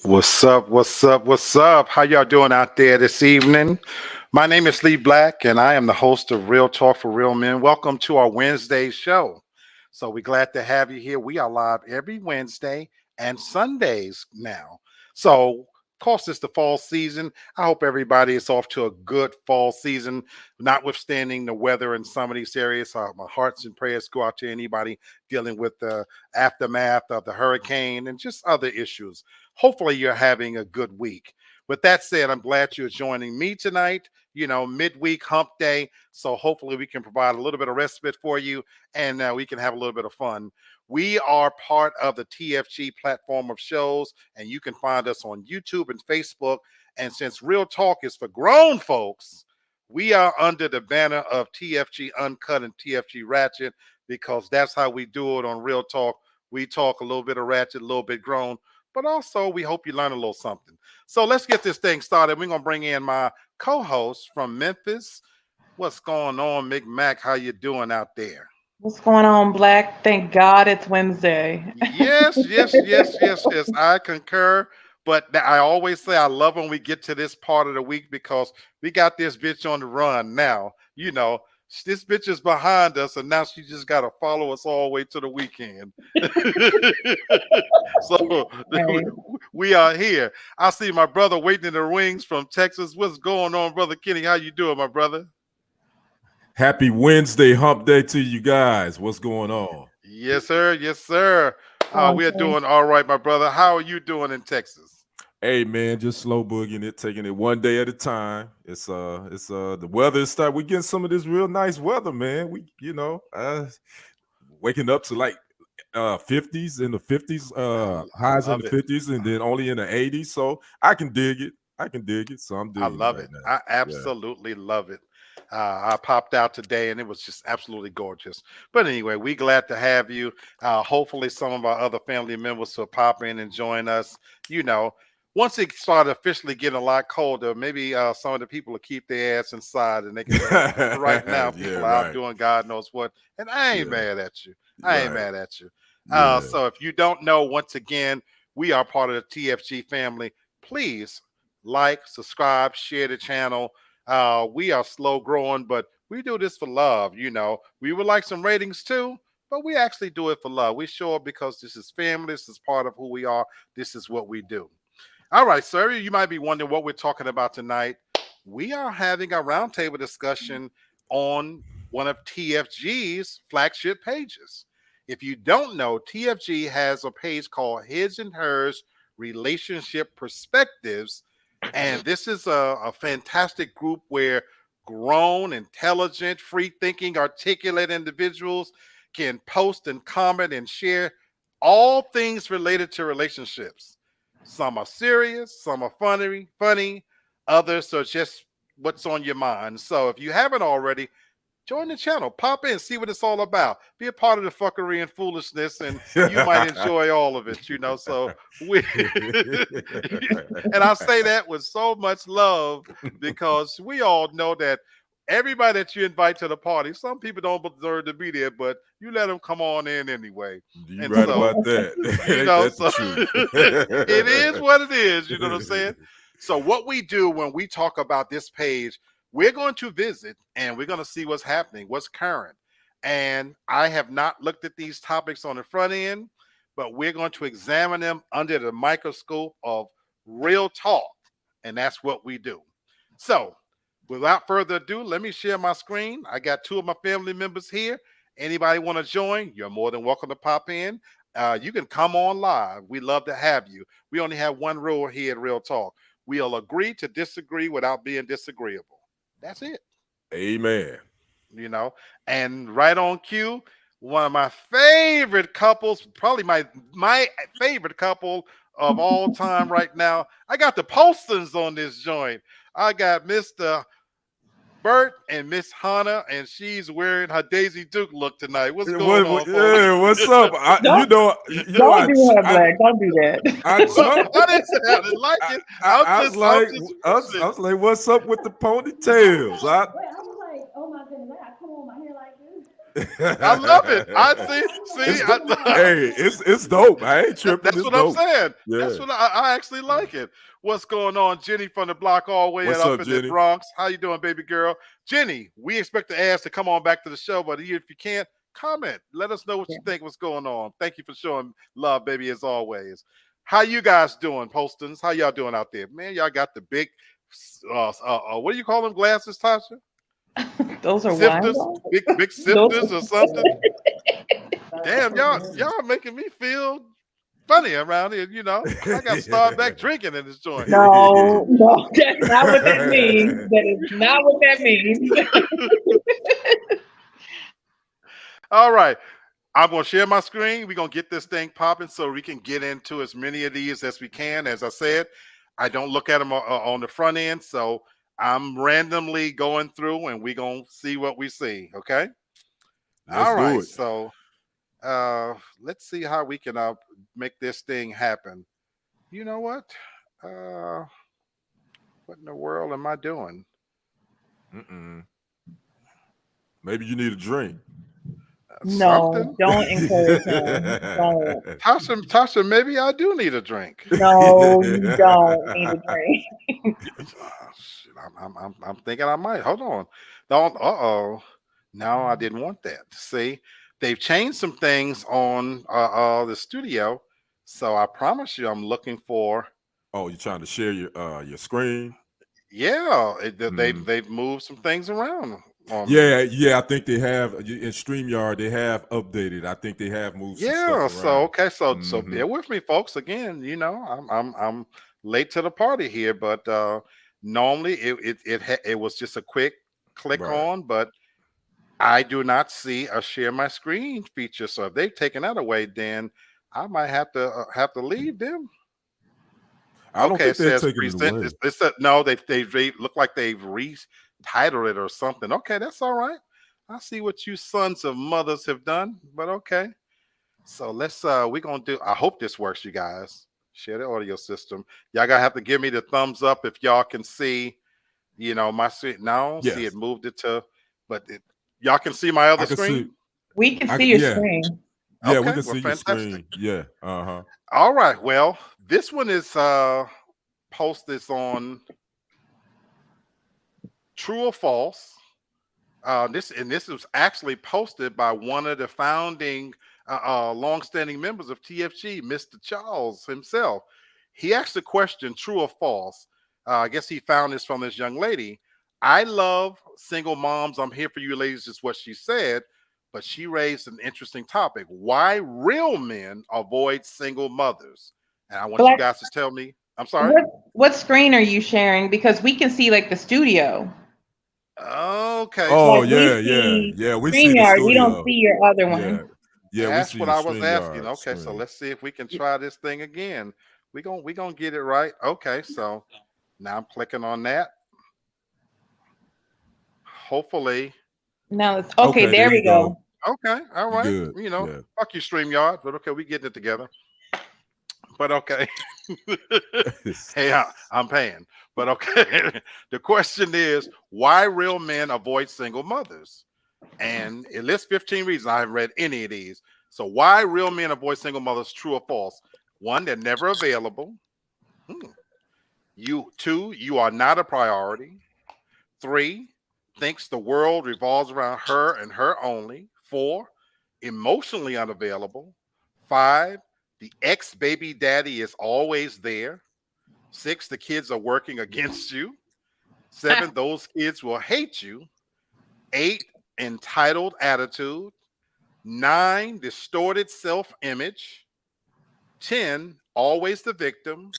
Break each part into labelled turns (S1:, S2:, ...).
S1: What's up? What's up? What's up? How y'all doing out there this evening? My name is Lee Black, and I am the host of Real Talk for Real Men. Welcome to our Wednesday show. So we're glad to have you here. We are live every Wednesday and Sundays now. So, of course, it's the fall season. I hope everybody is off to a good fall season, notwithstanding the weather in some of these areas. My hearts and prayers go out to anybody dealing with the aftermath of the hurricane and just other issues. Hopefully you're having a good week. With that said, I'm glad you're joining me tonight, midweek hump day. So hopefully we can provide a little bit of respite for you and we can have a little bit of fun. We are part of the TFG platform of shows, and you can find us on YouTube and Facebook. And since Real Talk is for grown folks, we are under the banner of TFG Uncut and TFG Ratchet because that's how we do it on Real Talk. We talk a little bit of ratchet, a little bit grown, but also we hope you learn a little something. So let's get this thing started. We're going to bring in my co-host from Memphis. What's going on, Mick Mac? How you doing out there?
S2: What's going on, Black? Thank God it's Wednesday.
S1: Yes. I concur. But I always say I love when we get to this part of the week because we got this bitch on the run now. This bitch is behind us, and now she just got to follow us all the way to the weekend. So
S2: Right.
S1: we are here. I see my brother waiting in the wings from Texas. What's going on, brother Kenny? How you doing, my brother?
S3: Happy Wednesday hump day to you guys. What's going on?
S1: Yes, sir. Yes, sir. We are
S2: Awesome.
S1: doing all right, my brother. How are you doing in Texas?
S3: Hey man, just slow boogieing it, taking it one day at a time. It's the weather is we're getting some of this real nice weather, man. Waking up to like 50s in the 50s,
S1: I
S3: highs in the
S1: love it.
S3: 50s, and then only in the 80s. So I can dig it. So I'm
S1: I
S3: digging it
S1: love
S3: right
S1: it.
S3: now.
S1: I
S3: Yeah.
S1: absolutely love it. I popped out today and it was just absolutely gorgeous. But anyway, we glad to have you. Hopefully, some of our other family members will pop in and join us. You know, Once it started officially getting a lot colder, maybe some of the people will keep their ass inside and they can join. But right now,
S3: Yeah,
S1: people are out
S3: right.
S1: doing God knows what. And I ain't
S3: Yeah,
S1: mad at you. I ain't
S3: right.
S1: mad at you.
S3: Yeah.
S1: So if you don't know, once again, we are part of the TFG family. Please like, subscribe, share the channel. We are slow growing, but we do this for love. We would like some ratings too, but we actually do it for love. We show up because this is family. This is part of who we are. This is what we do. All right, sir. You might be wondering what we're talking about tonight. We are having a roundtable discussion on one of TFG's flagship pages. If you don't know, TFG has a page called His and Hers Relationship Perspectives. And this is a fantastic group where grown, intelligent, free thinking, articulate individuals can post and comment and share all things related to relationships. Some are serious, some are funny, others are just what's on your mind. So if you haven't already, join the channel, pop in, see what it's all about. Be a part of the fuckery and foolishness, and you might enjoy all of it. So we and I say that with so much love because we all know that everybody that you invite to the party, some people don't deserve to be there, but you let them come on in anyway.
S3: You
S1: And
S3: right
S1: so
S3: about that. Ain't that the
S1: so
S3: truth?
S1: it is what it is, you know what I'm saying? So what we do when we talk about this page, we're going to visit and we're going to see what's happening, what's current. And I have not looked at these topics on the front end, but we're going to examine them under the microscope of real talk. And that's what we do. So without further ado, let me share my screen. I got two of my family members here. Anybody want to join? You're more than welcome to pop in. You can come on live. We love to have you. We only have one rule here at Real Talk. We'll agree to disagree without being disagreeable. That's it.
S3: Amen.
S1: you know. And right on cue, one of my favorite couples, probably my favorite couple of all time right now. I got the Postons on this joint. I got Mr. Bert and Miss Hannah, and she's wearing her Daisy Duke look tonight. What's going on, folks?
S3: Yeah, what's up?
S2: Don't don't do her, Black. Don't do
S3: I
S2: that.
S3: jumped.
S1: I didn't say I didn't like it.
S3: I was like, I was like, what's up with the ponytails?
S4: I was like, oh my goodness, I gotta come on my hair like this.
S1: I love it. I see.
S3: Hey, it's dope. I ain't tripping.
S1: That's
S3: It's
S1: what I'm
S3: dope.
S1: saying.
S3: Yeah.
S1: That's what I actually like it. What's going on, Jenny from the block all the way
S3: What's
S1: up
S3: up,
S1: in
S3: Jenny?
S1: the Bronx? How you doing, baby girl? Jenny, we expect the ass to come on back to the show, but if you can't, comment. Let us know what you think. What's going on? Thank you for showing love, baby, as always. How you guys doing, Postons? How y'all doing out there, man? Y'all got the big, what do you call them glasses, Tasha?
S2: Those are wine
S1: Sifters,
S2: glasses?
S1: big sifters or something. Damn, y'all making me feel funny around here. You know, I got to start back drinking in this joint.
S2: No, that's not what that means. That is not what that means.
S1: All right. I'm going to share my screen. We're going to get this thing popping so we can get into as many of these as we can. As I said, I don't look at them on the front end. So I'm randomly going through and we're going to see what we see. Okay. All right. So let's see how we can make this thing happen. You know what? What in the world am I doing?
S3: Maybe you need a drink.
S2: No,
S1: Something?
S2: don't encourage him. Don't.
S1: Tasha, maybe I do need a drink.
S2: No, you don't need a drink.
S1: I'm thinking I might. Hold on. Don't. No, I didn't want that. See, they've changed some things on the studio, so I promise you, I'm looking for.
S3: Oh, you're trying to share your screen?
S1: Yeah, they've moved some things around.
S3: Yeah, I think they have in StreamYard. They have updated. I think they have moved some stuff around.
S1: So okay, so bear with me, folks. Again, you know, I'm late to the party here, but normally it was just a quick click on, but I do not see a share my screen feature. So if they've taken that away, then I might have to leave them.
S3: I don't think they're taking it away.
S1: It said no. They look like they've retitled it or something. Okay, that's all right. I see what you sons of mothers have done, but okay. So let's we're gonna do. I hope this works, you guys. Share the audio system. Y'all gotta have to give me the thumbs up if y'all can see. You know my screen. Now see it moved it to, but y'all can see my other screen.
S2: We can see your screen.
S3: Yeah, we can see your screen. Yeah.
S1: All right. Well, this one is posted on True or False. This was actually posted by one of the founding, long-standing members of TFG, Mr. Charles himself. He asked the question, true or false. I guess he found this from this young lady. I love single moms. I'm here for you ladies, is what she said. But she raised an interesting topic. Why real men avoid single mothers? And I want you guys to tell me. I'm sorry?
S2: What screen are you sharing? Because we can see like the studio.
S1: Okay.
S3: Oh,
S2: like
S3: yeah. We see the studio.
S2: We don't see your other one.
S3: Yeah,
S1: that's
S3: we see
S1: what I was asking. Okay,
S3: screen.
S1: so let's see if we can try this thing again. We gonna get it right. Okay, so now I'm clicking on that. Hopefully.
S2: No, it's okay. There we go.
S1: Okay, all right.
S3: Good.
S1: You know, fuck you, StreamYard, but okay, we getting it together. But okay. Hey, I'm paying. But okay. The question is, why real men avoid single mothers? And it lists 15 reasons. I haven't read any of these. So why real men avoid single mothers, true or false? 1, they're never available. 2, you are not a priority. 3, thinks the world revolves around her and her only. 4, emotionally unavailable. 5, the ex-baby daddy is always there. 6, the kids are working against you. 7, those kids will hate you. 8, entitled attitude. 9, distorted self-image. 10, always the victim.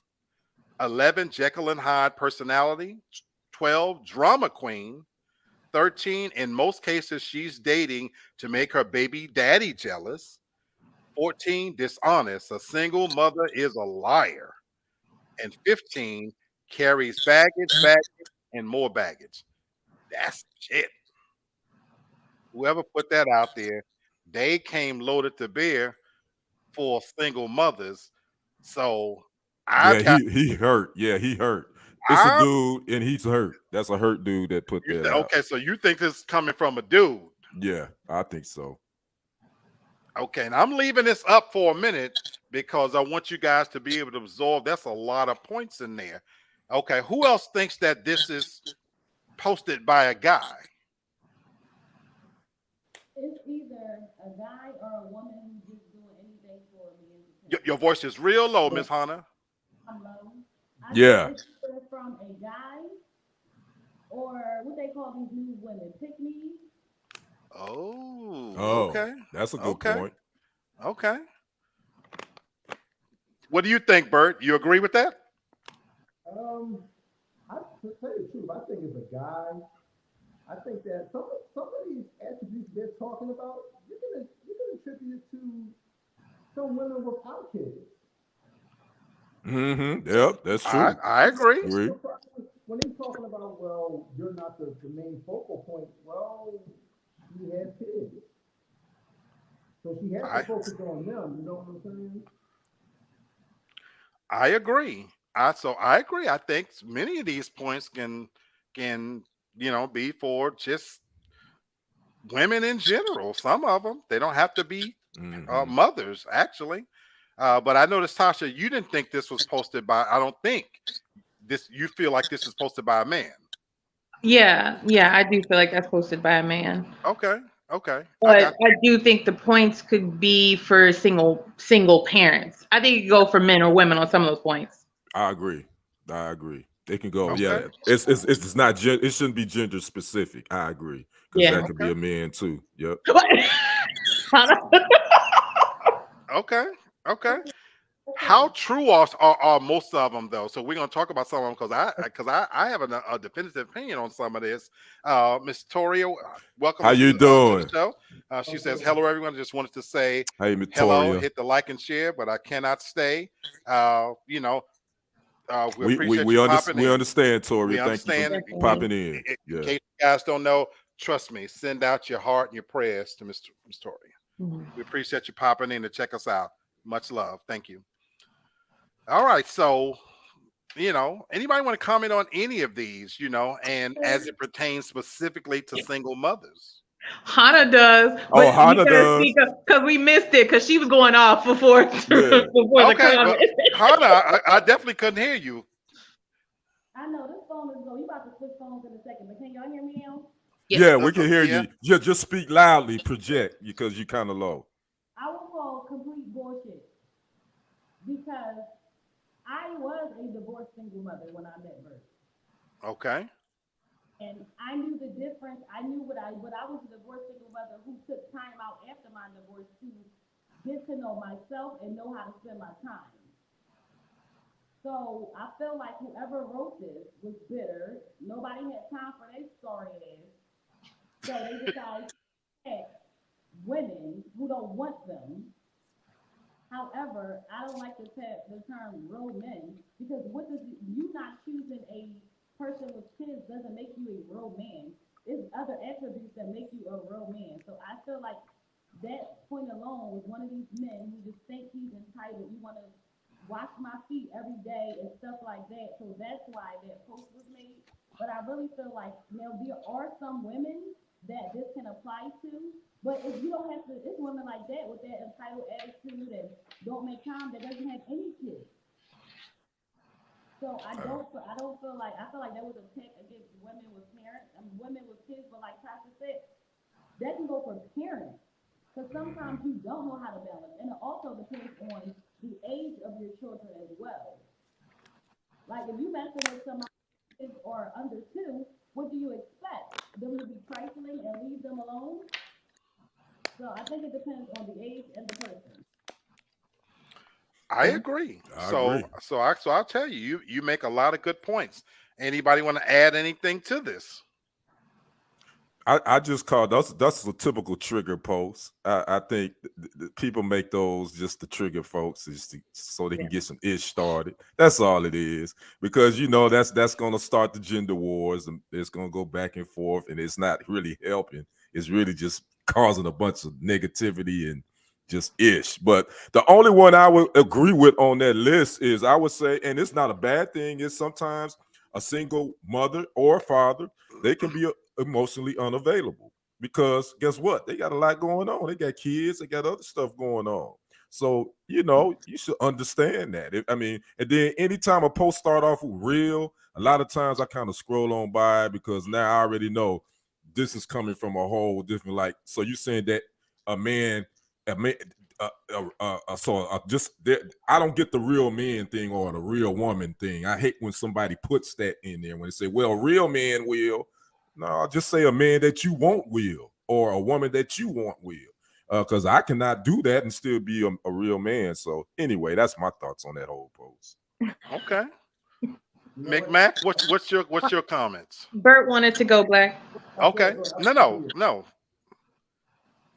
S1: 11, Jekyll and Hyde personality. 12, drama queen. 13, in most cases, she's dating to make her baby daddy jealous. 14, dishonest. A single mother is a liar. And 15, carries baggage, and more baggage. That's shit. Whoever put that out there, they came loaded to bear for single mothers. So I
S3: Yeah,
S1: got
S3: he hurt. Yeah, he hurt. It's a
S1: I
S3: dude and he's hurt. That's a hurt dude that put that out.
S1: okay, so you think this is coming from a dude.
S3: Yeah, I think so.
S1: Okay, and I'm leaving this up for a minute because I want you guys to be able to absorb. That's a lot of points in there. Okay, who else thinks that this is posted by a guy?
S4: It's either a guy or a woman who's just doing anything for me.
S1: Your voice is real low, Miss Hannah.
S4: I'm low. I
S3: Yeah.
S4: think it's either from a guy or what they call these new women, pick me.
S1: Oh,
S3: Oh,
S1: okay.
S3: that's a good
S1: Okay.
S3: point.
S1: Okay. What do you think, Bert? You agree with that?
S5: I to tell you the truth, I think as a guy, I think that some of these attributes they're talking about, you can attribute to some women without kids.
S3: Mm-hmm. Yep, that's true.
S1: I agree.
S3: Agree.
S5: When he's talking about, well, you're not the main focal point, well, she has kids. So she has to focus on them, you know what I'm saying?
S1: I agree. I agree. I think many of these points can be for just women in general. Some of them, they don't have to be mothers actually. But I noticed, Tasha, you didn't think this was posted by. I don't think this. You feel like this is posted by a man.
S2: Yeah, I do feel like that's posted by a man.
S1: Okay.
S2: But I do think the points could be for single parents. I think it could go for men or women on some of those points.
S3: I agree. They can go.
S1: Okay.
S3: Yeah, it's not. It shouldn't be gender specific. I agree because that could be a man too. Yep.
S1: Okay. How true are most of them though? So we're gonna talk about some of them because I have a definitive opinion on some of this. Miss Toria, welcome.
S3: How you doing?
S1: To the show. She says, "Hello, everyone. I just wanted to say
S3: hey, Miss
S1: hello.
S3: Toria.
S1: Hit the like and share, but I cannot stay. We appreciate
S3: we
S1: you popping in.
S3: We understand, Toria.
S1: We
S3: Thank you
S1: understand.
S3: for popping in.
S1: In case you guys don't know, trust me. Send out your heart and your prayers to Miss Toria. We appreciate you popping in to check us out. Much love. Thank you. All right. So, anybody want to comment on any of these, and as it pertains specifically to single mothers?
S2: Hannah does.
S3: Oh, Hannah does.
S2: Because we missed it because she was going off before,
S1: Yeah.
S2: the comment.
S1: Hannah, I definitely couldn't hear you.
S4: I know this phone is low. You about to switch phones in a second, but can y'all hear me now?
S3: Yeah, we can hear you. Just speak loudly, project because you're kind of low.
S4: I will call complete bullshit because I was a divorced single mother when I met Bert.
S1: Okay.
S4: And I knew the difference. I knew what I was a divorced single mother who took time out after my divorce to get to know myself and know how to spend my time. So I feel like whoever wrote this was bitter. Nobody had time for their sorry ass. So they decided to attack women who don't want them. However, I don't like the term real men because what does you not choosing a person with kids doesn't make you a real man. It's other attributes that make you a real man. So I feel like that point alone was one of these men who just think he's entitled. You want to wash my feet every day and stuff like that. So that's why that post was made. But I really feel like now there are some women that this can apply to. But if you don't have to, it's women like that with that entitled attitude and don't make time that doesn't have any kids. So I don't feel like that was a attack against women with parents and women with kids. But like Tasha said, that can go for parents because sometimes you don't know how to balance, and it also depends on the age of your children as well. Like if you messing with somebody kids are under 2, what do you expect? Them to be trifling and leave them alone? So I think it depends on the age and the person.
S1: I agree.
S3: I
S1: So I'll tell you, you make a lot of good points. Anybody want to add anything to this?
S3: I just call that's a typical trigger post. I think people make those just to trigger folks, so they can get some ish started. That's all it is, because that's going to start the gender wars, and it's going to go back and forth, and it's not really helping. It's really just causing a bunch of negativity and just ish. But the only one I would agree with on that list is, I would say, and it's not a bad thing, is sometimes a single mother or father, they can be emotionally unavailable, because guess what? They got a lot going on. They got kids, they got other stuff going on. So, you should understand that. And then anytime a post start off with real, a lot of times I kind of scroll on by, because now I already know this is coming from a whole different, like, so you saying that a man, just there, I don't get the real man thing or the real woman thing. I hate when somebody puts that in there, when they say, well, real man will. No, I'll just say a man that you want will, or a woman that you want will. Because I cannot do that and still be a real man. So anyway, that's my thoughts on that whole post.
S1: Okay. Mac, what's your comments?
S2: Bert wanted to go, Black.
S1: Okay. No.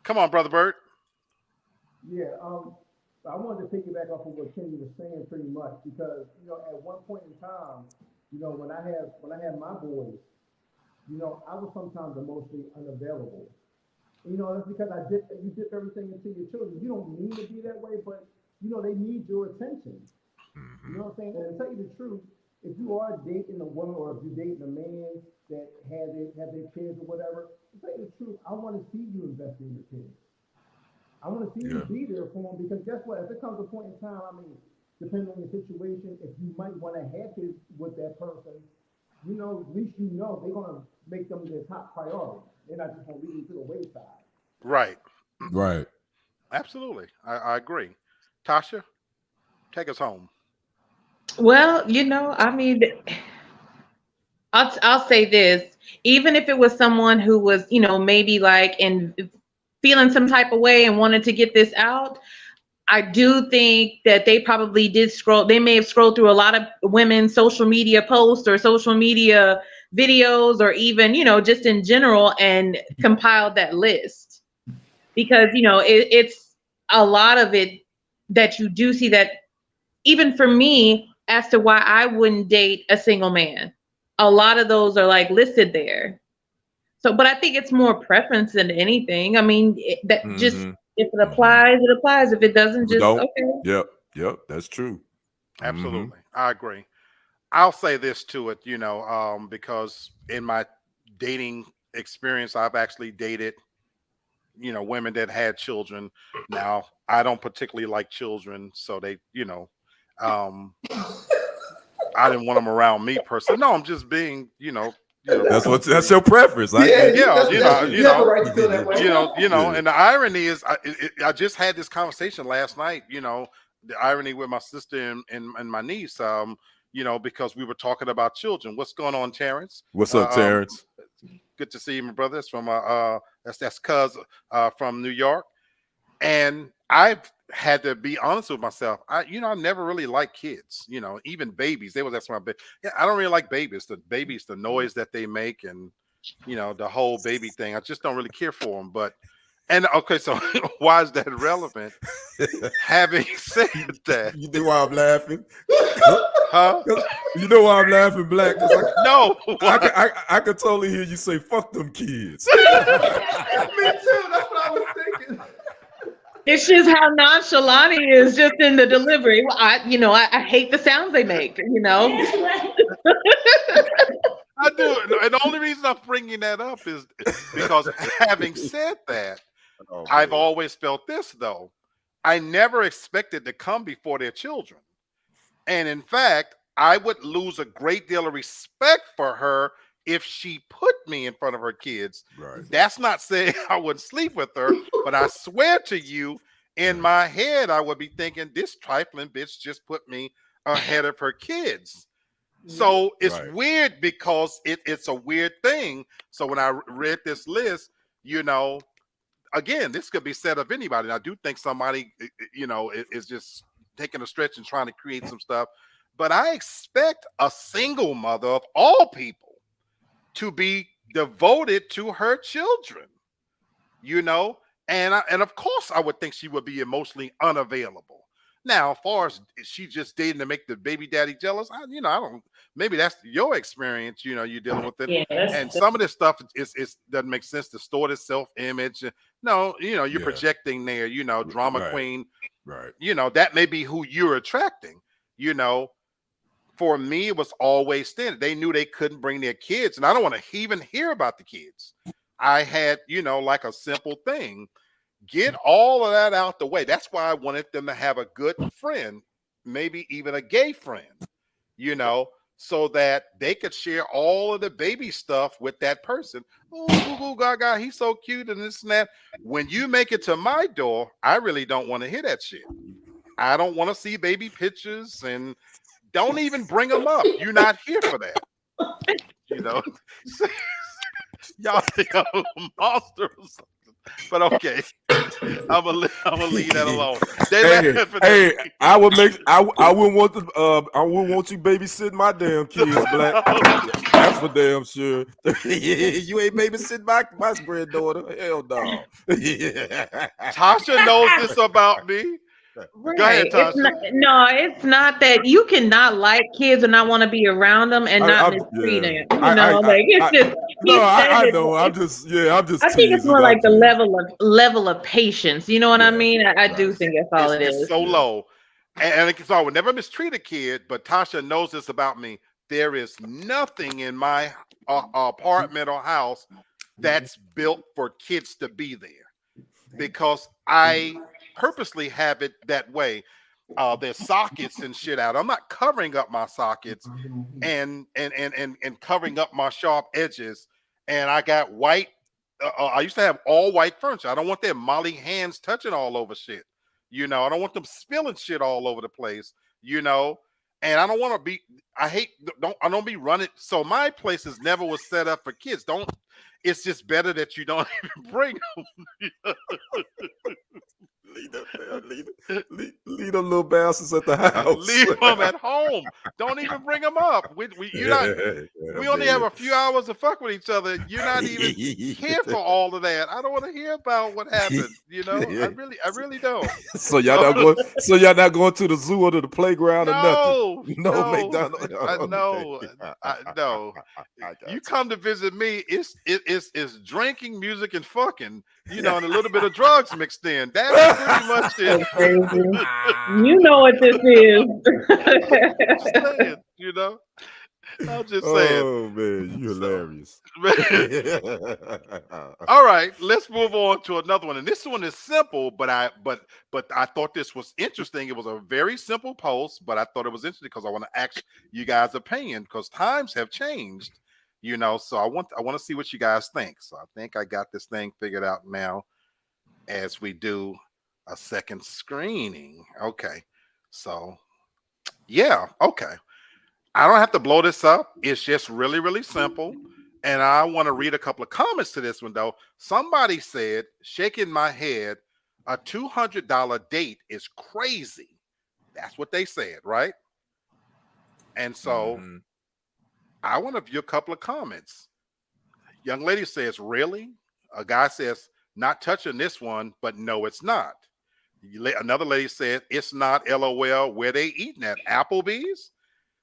S1: Come on, brother Bert.
S5: Yeah, I wanted to piggyback off of what Kenny was saying pretty much, because at one point in time, when I had my boys, I was sometimes emotionally unavailable. That's because you dip everything into your children. You don't mean to be that way, but they need your attention. You know what I'm saying? And to tell you the truth, if you are dating a woman, or if you're dating a man that have their kids or whatever, to tell you the truth, I want to see you invest in your kids. I want to see you be there for them, because guess what? If it comes a point in time, depending on the situation, if you might want to have kids with that person, at least they're going to make them their top priority. They're not just going to leave you to the wayside.
S1: Right.
S3: Right.
S1: Absolutely. I agree. Tasha, take us home.
S2: Well, I'll say this. Even if it was someone who was, maybe like in feeling some type of way and wanted to get this out, I do think that they probably did scroll. They may have scrolled through a lot of women's social media posts or social media videos, or even, just in general, and compiled that list. Because, it's a lot of it that you do see, that even for me, as to why I wouldn't date a single man, a lot of those are like listed there. So, but I think it's more preference than anything. Just, if it applies, it applies. If it doesn't, just okay.
S3: Yep, that's true.
S1: Absolutely. I agree. I'll say this to it, because in my dating experience, I've actually dated, women that had children. Now, I don't particularly like children, so they, I didn't want them around me personally. No, I'm just being,
S3: that's your preference.
S1: You have a right to feel that way. And the irony is, I just had this conversation last night. The irony with my sister and my niece. Because we were talking about children. What's going on, Terrence?
S3: What's up, Terrence?
S1: Good to see you, my brother. That's from that's Cuz from New York. And I've had to be honest with myself. I've never really liked kids, even babies. That's my I don't really like babies. The noise that they make, and the whole baby thing. I just don't really care for them. Okay, so why is that relevant? Having said that,
S3: you know why I'm laughing?
S1: Huh?
S3: You know why I'm laughing, Black?
S1: No,
S3: I could totally hear you say, "Fuck them kids."
S5: Me too. That's what I was thinking.
S2: It's just how nonchalant he is, just in the delivery. Well, I hate the sounds they make.
S1: I do. And the only reason I'm bringing that up is because, having said that, I've always felt this, though. I never expected to come before their children. And in fact, I would lose a great deal of respect for her if she put me in front of her kids.
S3: Right.
S1: That's not saying I wouldn't sleep with her, but I swear to you, in my head, I would be thinking, this trifling bitch just put me ahead of her kids. So it's weird, because it's a weird thing. So when I read this list, again, this could be said of anybody. And I do think somebody, is just taking a stretch and trying to create some stuff. But I expect a single mother of all people to be devoted to her children, you know, and of course I would think she would be emotionally unavailable. Now, as far as she just dating to make the baby daddy jealous, I don't. Maybe that's your experience. You're dealing with it,
S4: Yeah,
S1: and some of this stuff is doesn't make sense. Distorted self image. No, you're
S3: Yeah.
S1: projecting there. Drama
S3: Right.
S1: queen.
S3: Right.
S1: That may be who you're attracting. You know, for me, it was always standard. They knew they couldn't bring their kids, and I don't want to even hear about the kids. I had, like a simple thing. Get all of that out the way. That's why I wanted them to have a good friend, maybe even a gay friend, so that they could share all of the baby stuff with that person. Oh, goo goo gaga, he's so cute and this and that. When you make it to my door, I really don't want to hear that shit. I don't want to see baby pictures, and don't even bring them up. You're not here for that. Y'all think I'm a monster or something. But okay, I'm gonna leave that alone.
S3: Hey, I wouldn't want you babysitting my damn kids, Black. That's for damn sure. You ain't babysitting my granddaughter. Hell no.
S1: Tasha knows this about me.
S2: Right.
S1: Go ahead, Tasha.
S2: It's not that you cannot like kids and not want to be around them and not mistreat them. I know.
S3: I'm just
S2: I think it's more like the level of patience. You know what I mean? I do think that's all it is.
S1: It's so low. And so I would never mistreat a kid, but Tasha knows this about me. There is nothing in my apartment or house that's built for kids to be there, because I purposely have it that way. There's sockets and shit out. I'm not covering up my sockets and covering up my sharp edges. And I got white. I used to have all white furniture. I don't want their molly hands touching all over shit. I don't want them spilling shit all over the place. And I don't want to be. I don't be running. So my places never was set up for kids. It's just better that you don't even bring them.
S3: Leave them little bastards at the house.
S1: Leave them at home. Don't even bring them up. We only have a few hours to fuck with each other. You're not even here for all of that. I don't want to hear about what happened. I really don't.
S3: So y'all not going to the zoo or to the playground or nothing?
S1: No,
S3: McDonald's.
S1: No. You come to visit me. It's drinking, music, and fucking. And a little bit of drugs mixed in. That's pretty much it.
S2: You know what this is.
S1: I'm just saying.
S3: Oh man, you hilarious.
S1: All right, let's move on to another one. And this one is simple, but I thought this was interesting. It was a very simple post, but I thought it was interesting because I want to ask you guys' opinion, because times have changed. So I want to see what you guys think. So I think I got this thing figured out now as we do a second screening. Okay. So yeah, okay. I don't have to blow this up. It's just really, really simple. And I want to read a couple of comments to this one though. Somebody said, shaking my head, a $200 date is crazy. That's what they said, right? And so I want to view a couple of comments. Young lady says, really? A guy says, not touching this one, but no, it's not. Another lady said, it's not, LOL. Where they eating at? Applebee's?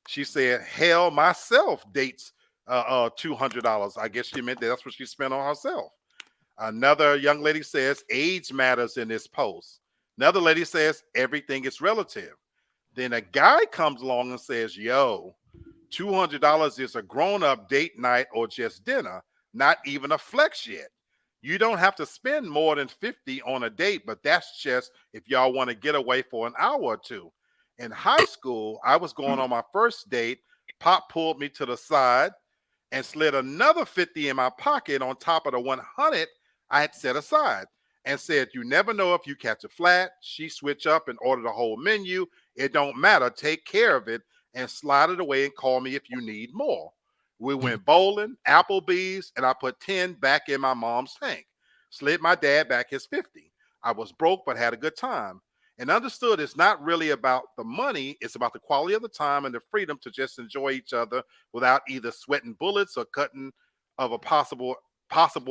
S1: She said, hell, myself dates $200. I guess she meant that's what she spent on herself. Another young lady says, age matters in this post. Another lady says, everything is relative. Then a guy comes along and says, yo, $200 is a grown-up date night or just dinner, not even a flex yet. You don't have to spend more than $50 on a date, but that's just if y'all want to get away for an hour or two. In high school, I was going on my first date. Pop pulled me to the side and slid another 50 in my pocket on top of the 100 I had set aside and said, you never know if you catch a flat. She switch up and order the whole menu. It don't matter. Take care of it and slide it away and call me if you need more. We went bowling, Applebee's, and I put 10 back in my mom's tank. Slid my dad back his 50. I was broke, but had a good time. And understood it's not really about the money. It's about the quality of the time and the freedom to just enjoy each other without either sweating bullets or cutting of a possible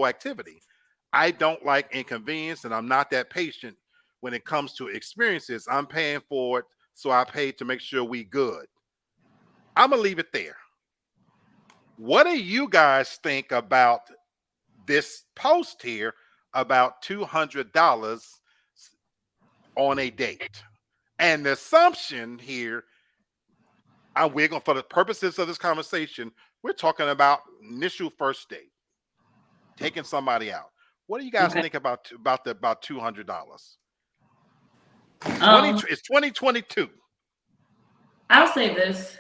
S1: activity. I don't like inconvenience, and I'm not that patient when it comes to experiences. I'm paying for it, so I pay to make sure we good. I'm gonna leave it there. What do you guys think about this post here about $200 on a date? And the assumption here, we're going, for the purposes of this conversation, we're talking about initial first date, taking somebody out. What do you guys think about $200? It's 2022.
S4: I'll say this.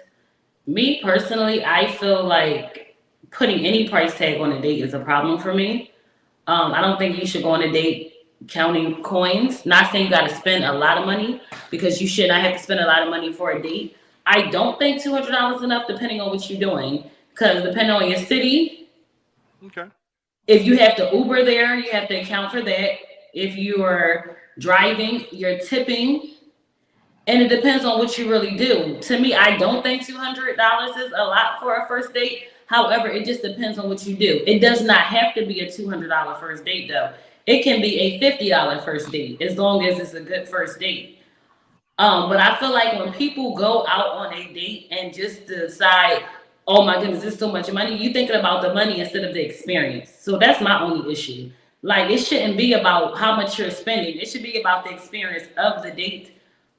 S4: Me personally, I feel like putting any price tag on a date is a problem for me. I don't think you should go on a date counting coins. Not saying you got to spend a lot of money, because you should not have to spend a lot of money for a date. I don't think $200 is enough, depending on what you're doing, because depending on your city,
S1: okay,
S4: if you have to Uber there, you have to account for that. If you are driving, you're tipping. And it depends on what you really do. To me, I don't think $200 is a lot for a first date. However, it just depends on what you do. It does not have to be a $200 first date, though. It can be a $50 first date, as long as it's a good first date. But I feel like when people go out on a date and just decide, oh my goodness, this is so much money, you're thinking about the money instead of the experience. So that's my only issue. Like, it shouldn't be about how much you're spending. It should be about the experience of the date.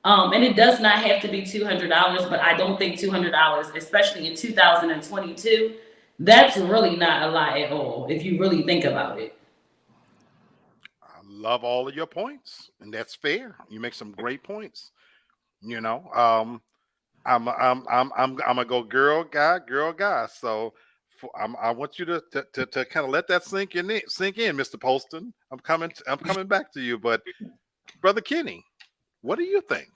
S4: And it does not have to be $200, but I don't think $200, especially in 2022, that's really not a lot at all, if you really think about it.
S1: I love all of your points, and that's fair. You make some great points. You know, I'm gonna go girl guy. So I want you to kind of let that sink in, Mr. Poston. I'm coming back to you, but Brother Kenny, what do you think?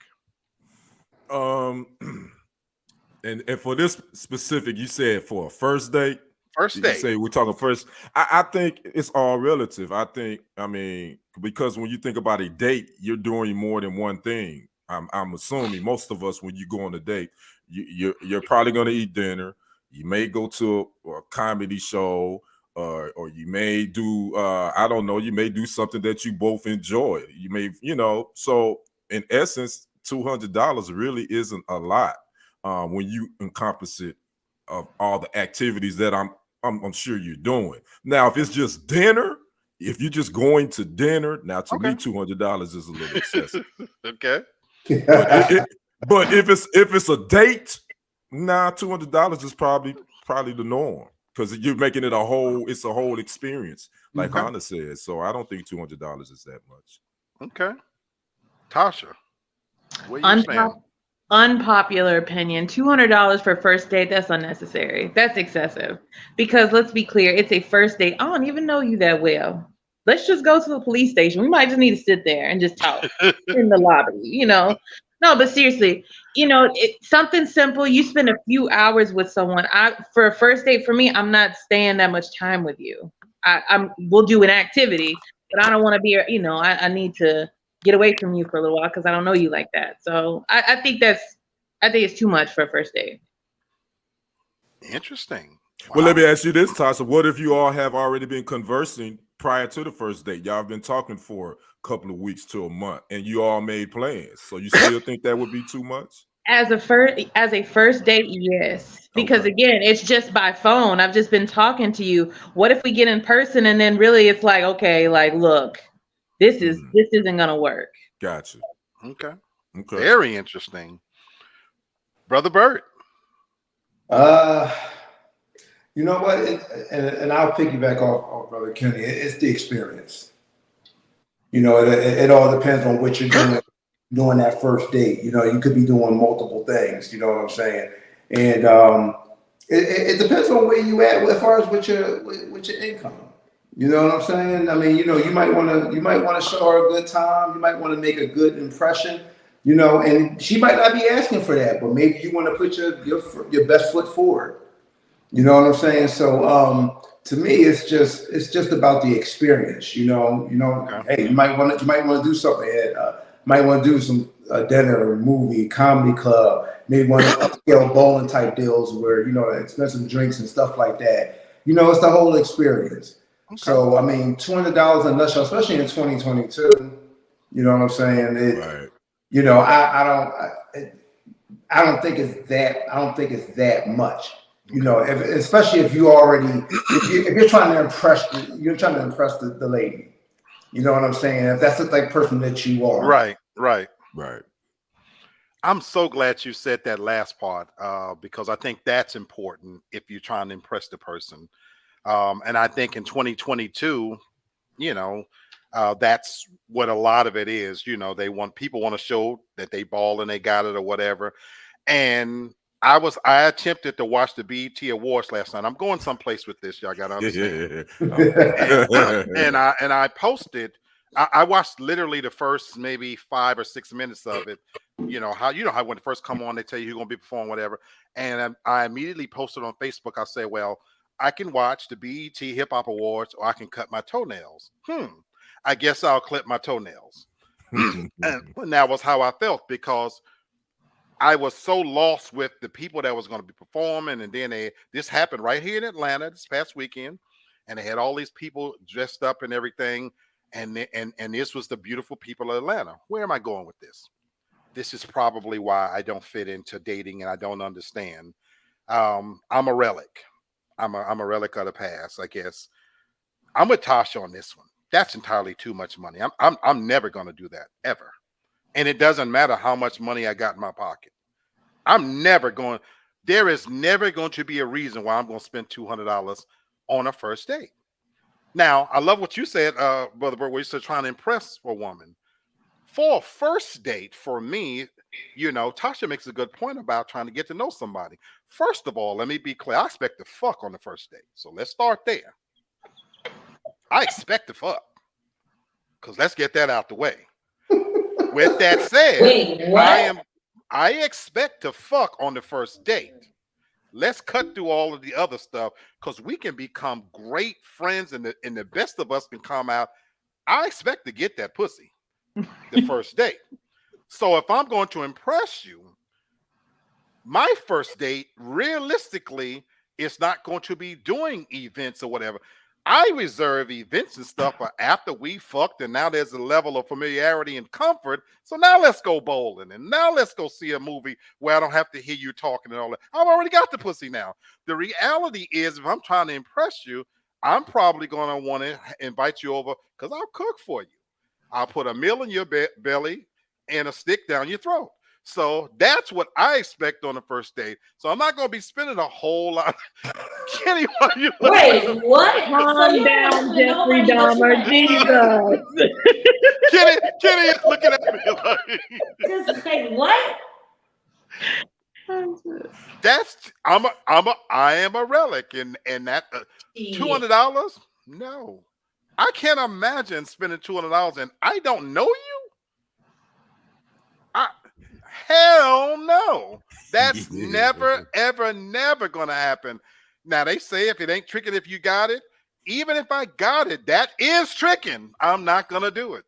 S3: And for this specific, you said for a first date.
S1: First date.
S3: You say we're talking first. I think it's all relative. I mean, because when you think about a date, you're doing more than one thing. I'm assuming most of us, when you go on a date, you're probably going to eat dinner. You may go to a comedy show, or you may do I don't know. You may do something that you both enjoy. You may, So in essence, $200 really isn't a lot when you encompass it of all the activities that I'm sure you're doing. Now, if it's just dinner, if you're just going to dinner, now to me $200 is a little excessive.
S1: Okay.
S3: But if it's a date, $200 is probably the norm, because you're making it it's a whole experience, like Hannah said. So I don't think $200 is that much.
S1: Okay. Tasha, what are you saying?
S2: Unpopular opinion, $200 for first date, that's unnecessary. That's excessive. Because let's be clear, it's a first date. I don't even know you that well. Let's just go to the police station. We might just need to sit there and just talk in the lobby, No, but seriously, it's something simple. You spend a few hours with someone. For a first date, for me, I'm not staying that much time with you. We'll do an activity, but I don't want to be, I need to get away from you for a little while because I don't know you like that. So I think it's too much for a first date.
S1: Interesting. Wow.
S3: Well, let me ask you this, Tasha. What if you all have already been conversing prior to the first date? Y'all have been talking for a couple of weeks to a month, and you all made plans. So you still think that would be too much?
S2: As a first date, yes. Because again, it's just by phone. I've just been talking to you. What if we get in person and then really it's like, okay, like, look, this isn't gonna work.
S3: Gotcha.
S1: Okay. Very interesting. Brother Bert.
S5: You know what? And I'll piggyback off Brother Kenny. It's the experience. It all depends on what you're doing during that first date. You could be doing multiple things. You know what I'm saying? And it depends on where you at as far as with your income. You know what I'm saying? I mean, you might want to show her a good time. You might want to make a good impression. And she might not be asking for that, but maybe you want to put your best foot forward. You know what I'm saying? So to me, it's just about the experience. Hey, you might want to do something. Might want to do some dinner, movie, comedy club. Maybe want to upscale bowling type deals where expensive drinks and stuff like that. You know, it's the whole experience.
S1: Okay.
S5: So I mean, $200 in a nutshell, especially in 2022. You know what I'm saying?
S3: Right.
S5: You know, I don't think it's that much. You know, especially if you already if you're trying to impress the lady. You know what I'm saying? If that's the type of person that you are.
S1: Right, right.
S3: Right.
S1: I'm so glad you said that last part because I think that's important if you're trying to impress the person. And I think in 2022, you know, that's what a lot of it is. You know, people want to show that they ball and they got it or whatever. And I attempted to watch the BET Awards last night. I'm going someplace with this, y'all gotta understand. And I posted. I watched literally the first maybe 5 or 6 minutes of it. You know how when it first come on, they tell you who's gonna be performing, whatever. And I immediately posted on Facebook. I said, well, I can watch the BET Hip Hop Awards, or I can cut my toenails. I guess I'll clip my toenails. And that was how I felt because I was so lost with the people that was going to be performing, and then this happened right here in Atlanta this past weekend, and they had all these people dressed up and everything, and this was the beautiful people of Atlanta. Where am I going with this? This is probably why I don't fit into dating, and I don't understand. I'm a relic. I'm a relic of the past, I guess. I'm with Tasha on this one. That's entirely too much money. I'm never going to do that ever. And it doesn't matter how much money I got in my pocket. There is never going to be a reason why I'm going to spend $200 on a first date. Now, I love what you said, Brother Bert, where you said trying to impress a woman. For a first date, for me, you know, Tasha makes a good point about trying to get to know somebody. First of all, let me be clear. I expect to fuck on the first date. So let's start there. I expect to fuck. Because let's get that out the way. With that said,
S4: Wait, what?
S1: I expect to fuck on the first date. Let's cut through all of the other stuff because we can become great friends and the best of us can come out. I expect to get that pussy the first date. So if I'm going to impress you, my first date realistically is not going to be doing events or whatever. I reserve events and stuff for after we fucked, and now there's a level of familiarity and comfort. So now let's go bowling, and now let's go see a movie where I don't have to hear you talking and all that. I've already got the pussy now. The reality is, if I'm trying to impress you, I'm probably going to want to invite you over because I'll cook for you. I'll put a meal in your belly and a stick down your throat. So that's what I expect on the first date. So I'm not going to be spending a whole lot. Kenny, why you
S4: Wait, what?
S2: Calm down, Jeffrey Dahmer. Jesus.
S1: Kenny is looking at me like
S4: Just say what?
S1: I am a relic, and that $200. No, I can't imagine spending $200 and I don't know you. Hell no. That's never, ever, never gonna happen. Now they say if it ain't tricking if you got it, even if I got it, that is tricking. I'm not gonna do it.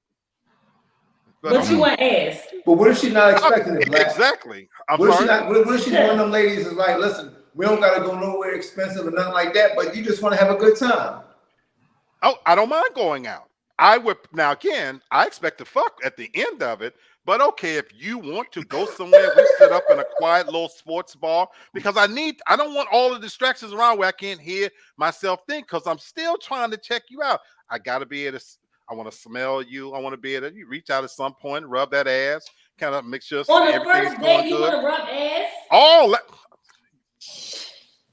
S4: But you want ass.
S5: But what if she's not expecting it, Black?
S1: Exactly.
S5: What if she's one of them ladies is like, listen, we don't gotta go nowhere expensive or nothing like that, but you just want to have a good time.
S1: Oh, I don't mind going out. I would now again, I expect to fuck at the end of it. But okay, if you want to go somewhere, we sit up in a quiet little sports bar because I don't want all the distractions around where I can't hear myself think because I'm still trying to check you out. I gotta be able to, I want to smell you. I want to be able to you reach out at some point, rub that ass, kind of make sure
S4: On the
S1: everything's
S4: first
S1: going
S4: day, you
S1: good.
S4: want to rub ass?
S1: All that.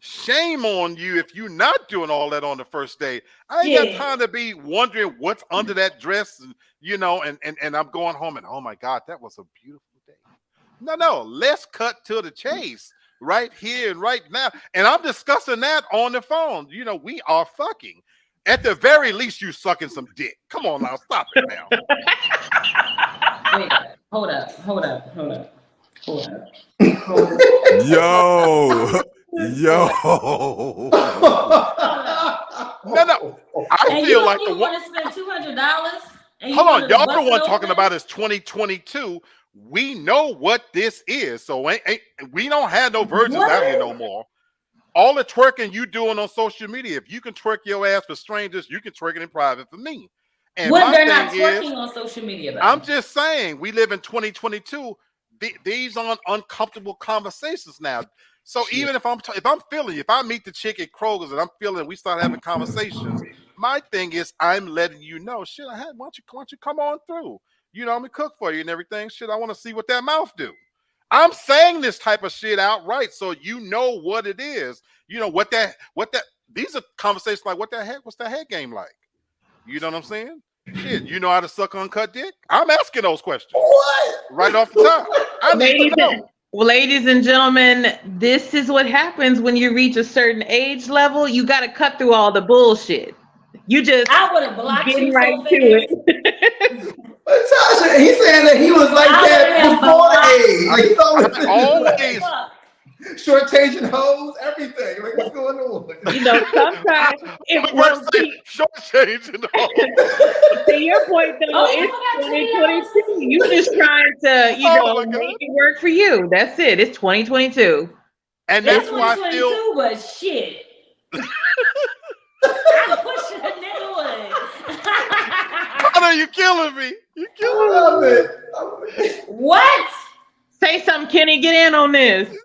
S1: Shame on you if you're not doing all that on the first day. I ain't got time to be wondering what's under that dress, and you know, and I'm going home and oh my God, that was a beautiful day. No, let's cut to the chase right here and right now. And I'm discussing that on the phone. You know, we are fucking. At the very least, you sucking some dick. Come on now, stop it now.
S4: Wait, hold up.
S3: Yo.
S1: No. I feel like
S4: you want to spend $200.
S1: Hold on, y'all the one talking about is 2022. We know what this is, so ain't we don't have no virgins out here no more. All the twerking you doing on social media, if you can twerk your ass for strangers, you can twerk it in private for me. And
S4: When
S1: my
S4: they're not
S1: thing
S4: twerking
S1: is,
S4: on social media, though.
S1: I'm just saying, we live in 2022. These aren't uncomfortable conversations now. So even if I'm feeling, if I meet the chick at Kroger's and I'm feeling, we start having conversations. My thing is, I'm letting you know, shit. Why don't you come on through? You know, I'm gonna cook for you and everything. Shit, I want to see what that mouth do. I'm saying this type of shit outright, so you know what it is. You know what that. These are conversations like, what's that head game like? You know what I'm saying? Shit, you know how to suck uncut dick? I'm asking those questions.
S6: What?
S1: Right off the top. I need to know.
S2: Ladies and gentlemen, this is what happens when you reach a certain age level. You got to cut through all the bullshit. You just
S4: I would have blocked
S2: getting
S4: you
S2: right
S4: so
S2: to
S4: fast.
S2: it.
S6: But Tasha, he's saying that he was like
S4: I
S6: that
S4: would've
S6: before the age. Like,
S1: Always.
S6: short-changing hoes, everything. Like, what's going on?
S2: You know, sometimes
S1: Short change in the hole.
S2: to your point though,
S4: Oh, you
S2: it's
S4: forgot
S2: 2022. You just trying to, make it work for you. That's it. It's 2022.
S1: And
S4: It's
S1: that's why I feel
S4: 2022, but shit. I'm pushing a nigga away.
S1: Connor, you killing me. You
S6: I
S1: killing me.
S6: love it.
S4: What?
S2: Say something, Kenny. Get in on this.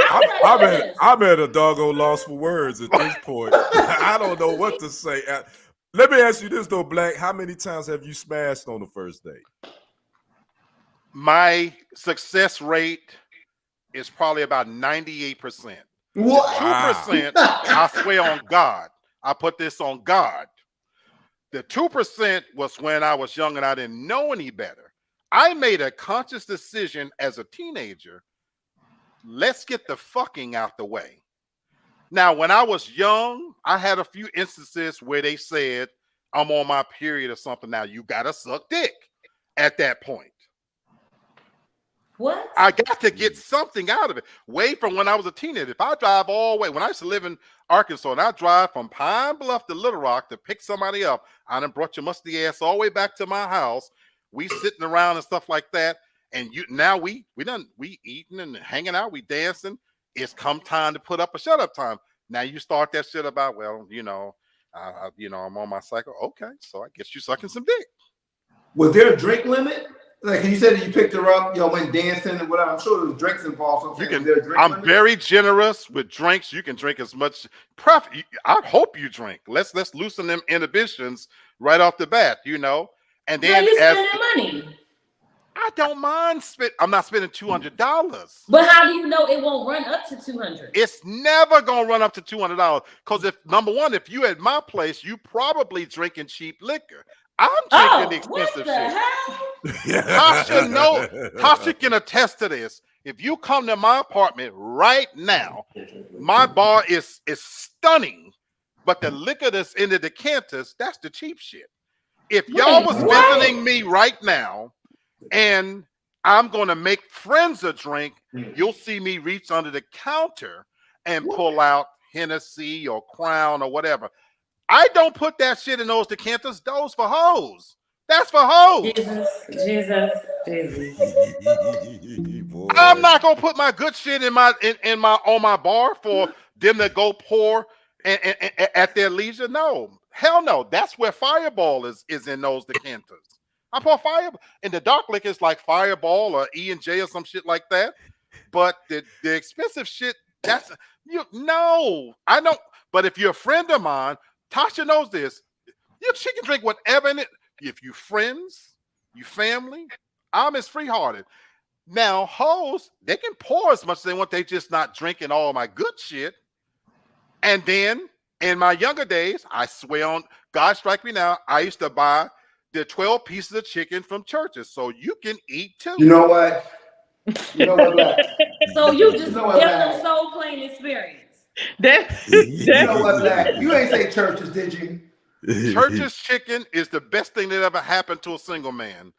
S3: I'm at a doggone loss for words at this point. I don't know what to say. Let me ask you this though, Black. How many times have you smashed on the first date?
S1: My success rate is probably about 98%.
S6: What?
S1: 2%, I swear on God. I put this on God. The 2% was when I was young and I didn't know any better. I made a conscious decision as a teenager. Let's get the fucking out the way. Now, when I was young, I had a few instances where they said, I'm on my period or something. Now, you got to suck dick at that point.
S4: What?
S1: I got to get something out of it. Way from when I was a teenager. If I drive all the way, when I used to live in Arkansas, and I drive from Pine Bluff to Little Rock to pick somebody up, I done brought your musty ass all the way back to my house. We sitting around and stuff like that. And now we eating and hanging out, we dancing. It's come time to put up a shut up time. Now you start that shit about, well, I'm on my cycle. Okay, so I guess you sucking some dick.
S6: Was there a drink limit? Like you said that you picked her up, went dancing and whatever. I'm sure there was drinks involved. So
S1: I'm very generous with drinks. You can drink as much. I hope you drink. Let's loosen them inhibitions right off the bat, And then
S4: you spending money.
S1: I don't mind I'm not spending $200.
S4: But how do you know it won't run up to $200?
S1: It's never gonna run up to $200 because if you at my place, you probably drinking cheap liquor. I'm drinking the expensive shit. Tasha can attest to this. If you come to my apartment right now, my bar is stunning, but the liquor that's in the decanters, that's the cheap shit. If y'all was visiting me right now, and I'm going to make friends a drink, you'll see me reach under the counter and pull out Hennessy or Crown or whatever. I don't put that shit in those decanters. Those for hoes. That's for hoes.
S4: Jesus.
S1: I'm not going to put my good shit on my bar for them to go pour at their leisure. No. Hell no. That's where Fireball is in those decanters. I pour Fireball. And the dark liquor is like Fireball or E&J or some shit like that. But the expensive shit, I don't. But if you're a friend of mine, Tasha knows this. She can drink whatever in it. If you friends, you family, I'm as free-hearted. Now, hoes, they can pour as much as they want. They just not drinking all my good shit. And then in my younger days, I swear on God strike me now, I used to buy the 12 pieces of chicken from churches, so you can eat too.
S6: You know what? Black?
S4: So you just give them soul plane experience.
S6: You know what, Black? You ain't say churches, did you?
S1: Church's chicken is the best thing that ever happened to a single man.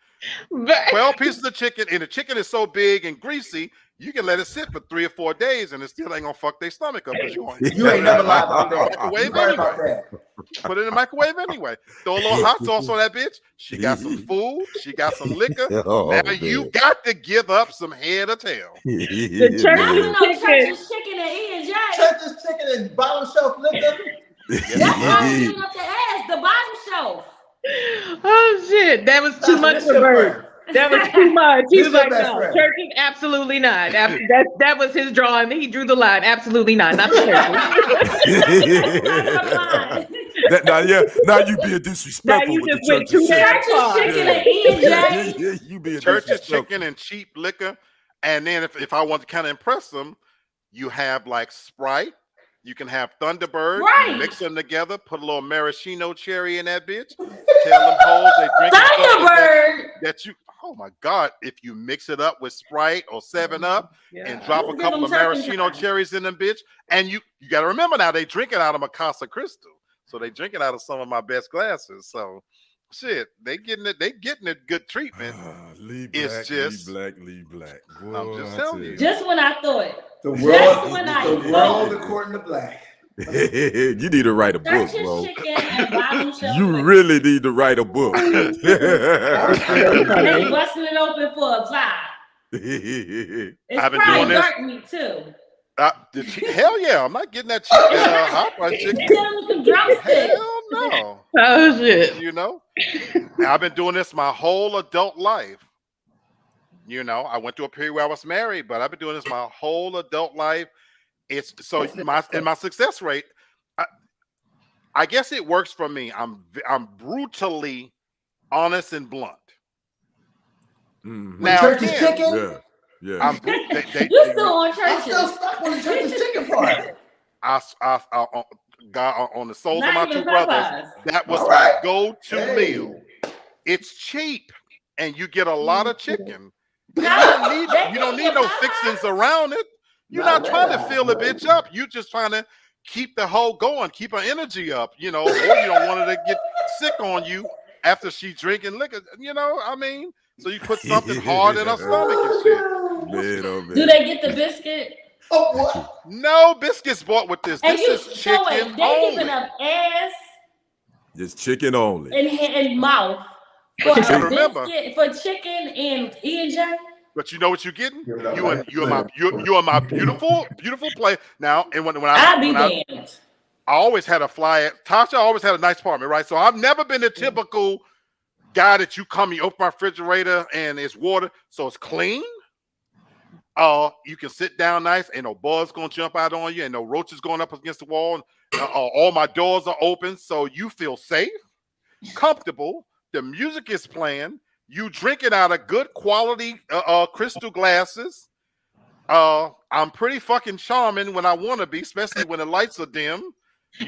S1: 12 pieces of chicken, and the chicken is so big and greasy, you can let it sit for 3 or 4 days, and it still ain't gonna fuck their stomach up.
S6: You ain't never lied about that.
S1: Put it in the microwave anyway. Throw a little hot sauce on that bitch. She got some food. She got some liquor. You got to give up some head or tail.
S2: The church's
S4: church's chicken and E&J.
S6: church's chicken and bottom shelf liquor?
S4: That's why I'm giving up the ass, the bottom shelf.
S2: Oh shit, that was too much for Bert. That was too much. He was like, no, churches, absolutely not. That was his drawing. He drew the line. Absolutely not. Not the churches.
S3: Now you being disrespectful
S2: you
S3: with
S2: just
S3: the
S2: went
S3: church's
S2: too
S3: chicken.
S4: Church's chicken and E&J.
S3: You being
S1: Church's
S3: disrespectful.
S1: chicken and cheap liquor. And then if I want to kind of impress them, you have like Sprite. You can have Thunderbird.
S4: Right.
S1: You mix them together. Put a little maraschino cherry in that bitch. Tell them hoes they drink
S4: Thunderbird.
S1: that you. Oh my God! If you mix it up with Sprite or 7-Up and drop a
S4: Let's
S1: couple
S4: give
S1: of
S4: them
S1: maraschino
S4: turpentine.
S1: cherries in them, bitch, and you got to remember now they drink it out of Casa Crystal, so they drink it out of some of my best glasses. So, shit, they getting it good treatment.
S3: Leave
S1: It's just
S3: leave black. Boy,
S1: I'm just telling you.
S4: Just when I thought.
S6: The
S4: Just when I
S6: world
S4: thought.
S6: according to black.
S3: you need to write a book,
S4: Church's
S3: bro.
S4: chicken and bottom shelf.
S3: You
S4: liquor.
S3: really need to write a book.
S4: And they busting it open for a vibe. It's
S1: I've been
S4: probably
S1: doing this.
S4: dark meat too.
S1: Hell yeah, I'm not getting that chicken hot fried chicken.
S4: Get them some drumsticks.
S1: Hell no.
S2: Oh shit.
S1: You know, I've been doing this my whole adult life. You know, I went through a period where I was married, but I've been doing this my whole adult life. It's so my success rate. I guess it works for me. I'm brutally honest and blunt. Now,
S6: Church's
S1: again,
S6: chicken?
S3: Yeah.
S1: I'm
S4: You still on
S6: I'm
S4: churches.
S6: still stuck on the church's chicken part.
S1: God, on the souls
S4: Not
S1: of my
S4: even
S1: two brothers,
S4: Popeyes.
S1: that was
S6: All
S1: my
S6: right.
S1: go-to
S6: Hey.
S1: meal. It's cheap, and you get a lot of chicken. You don't need no fixings around it. You're not trying to fill a bitch up. You're just trying to keep the hoe going, keep her energy up, you know, or you don't want her to get sick on you after she drinking liquor, you know, I mean, so you put something hard in her stomach and shit.
S3: Man, oh, man.
S4: Do they get the biscuit?
S6: Oh, what?
S1: No biscuits bought with this.
S4: And
S1: This
S4: you
S1: is
S4: show
S1: chicken
S4: it. They
S1: only.
S4: giving up ass
S3: Just chicken only.
S4: and mouth for
S1: But you gotta
S4: a
S1: remember.
S4: biscuit, for chicken and E&J.
S1: But you know what you're getting?
S6: Give it up,
S1: You are
S6: right?
S1: my beautiful play now. And when
S4: I'll be
S1: I
S4: damned.
S1: always had a fly. Tasha always had a nice apartment, right? So I've never been the typical guy that you come, you open my refrigerator and it's water, so it's clean. You can sit down nice, ain't no bugs gonna jump out on you, and no roaches going up against the wall. All my doors are open, so you feel safe, comfortable. The music is playing. You drinking out of good quality crystal glasses. I'm pretty fucking charming when I want to be, especially when the lights are dim.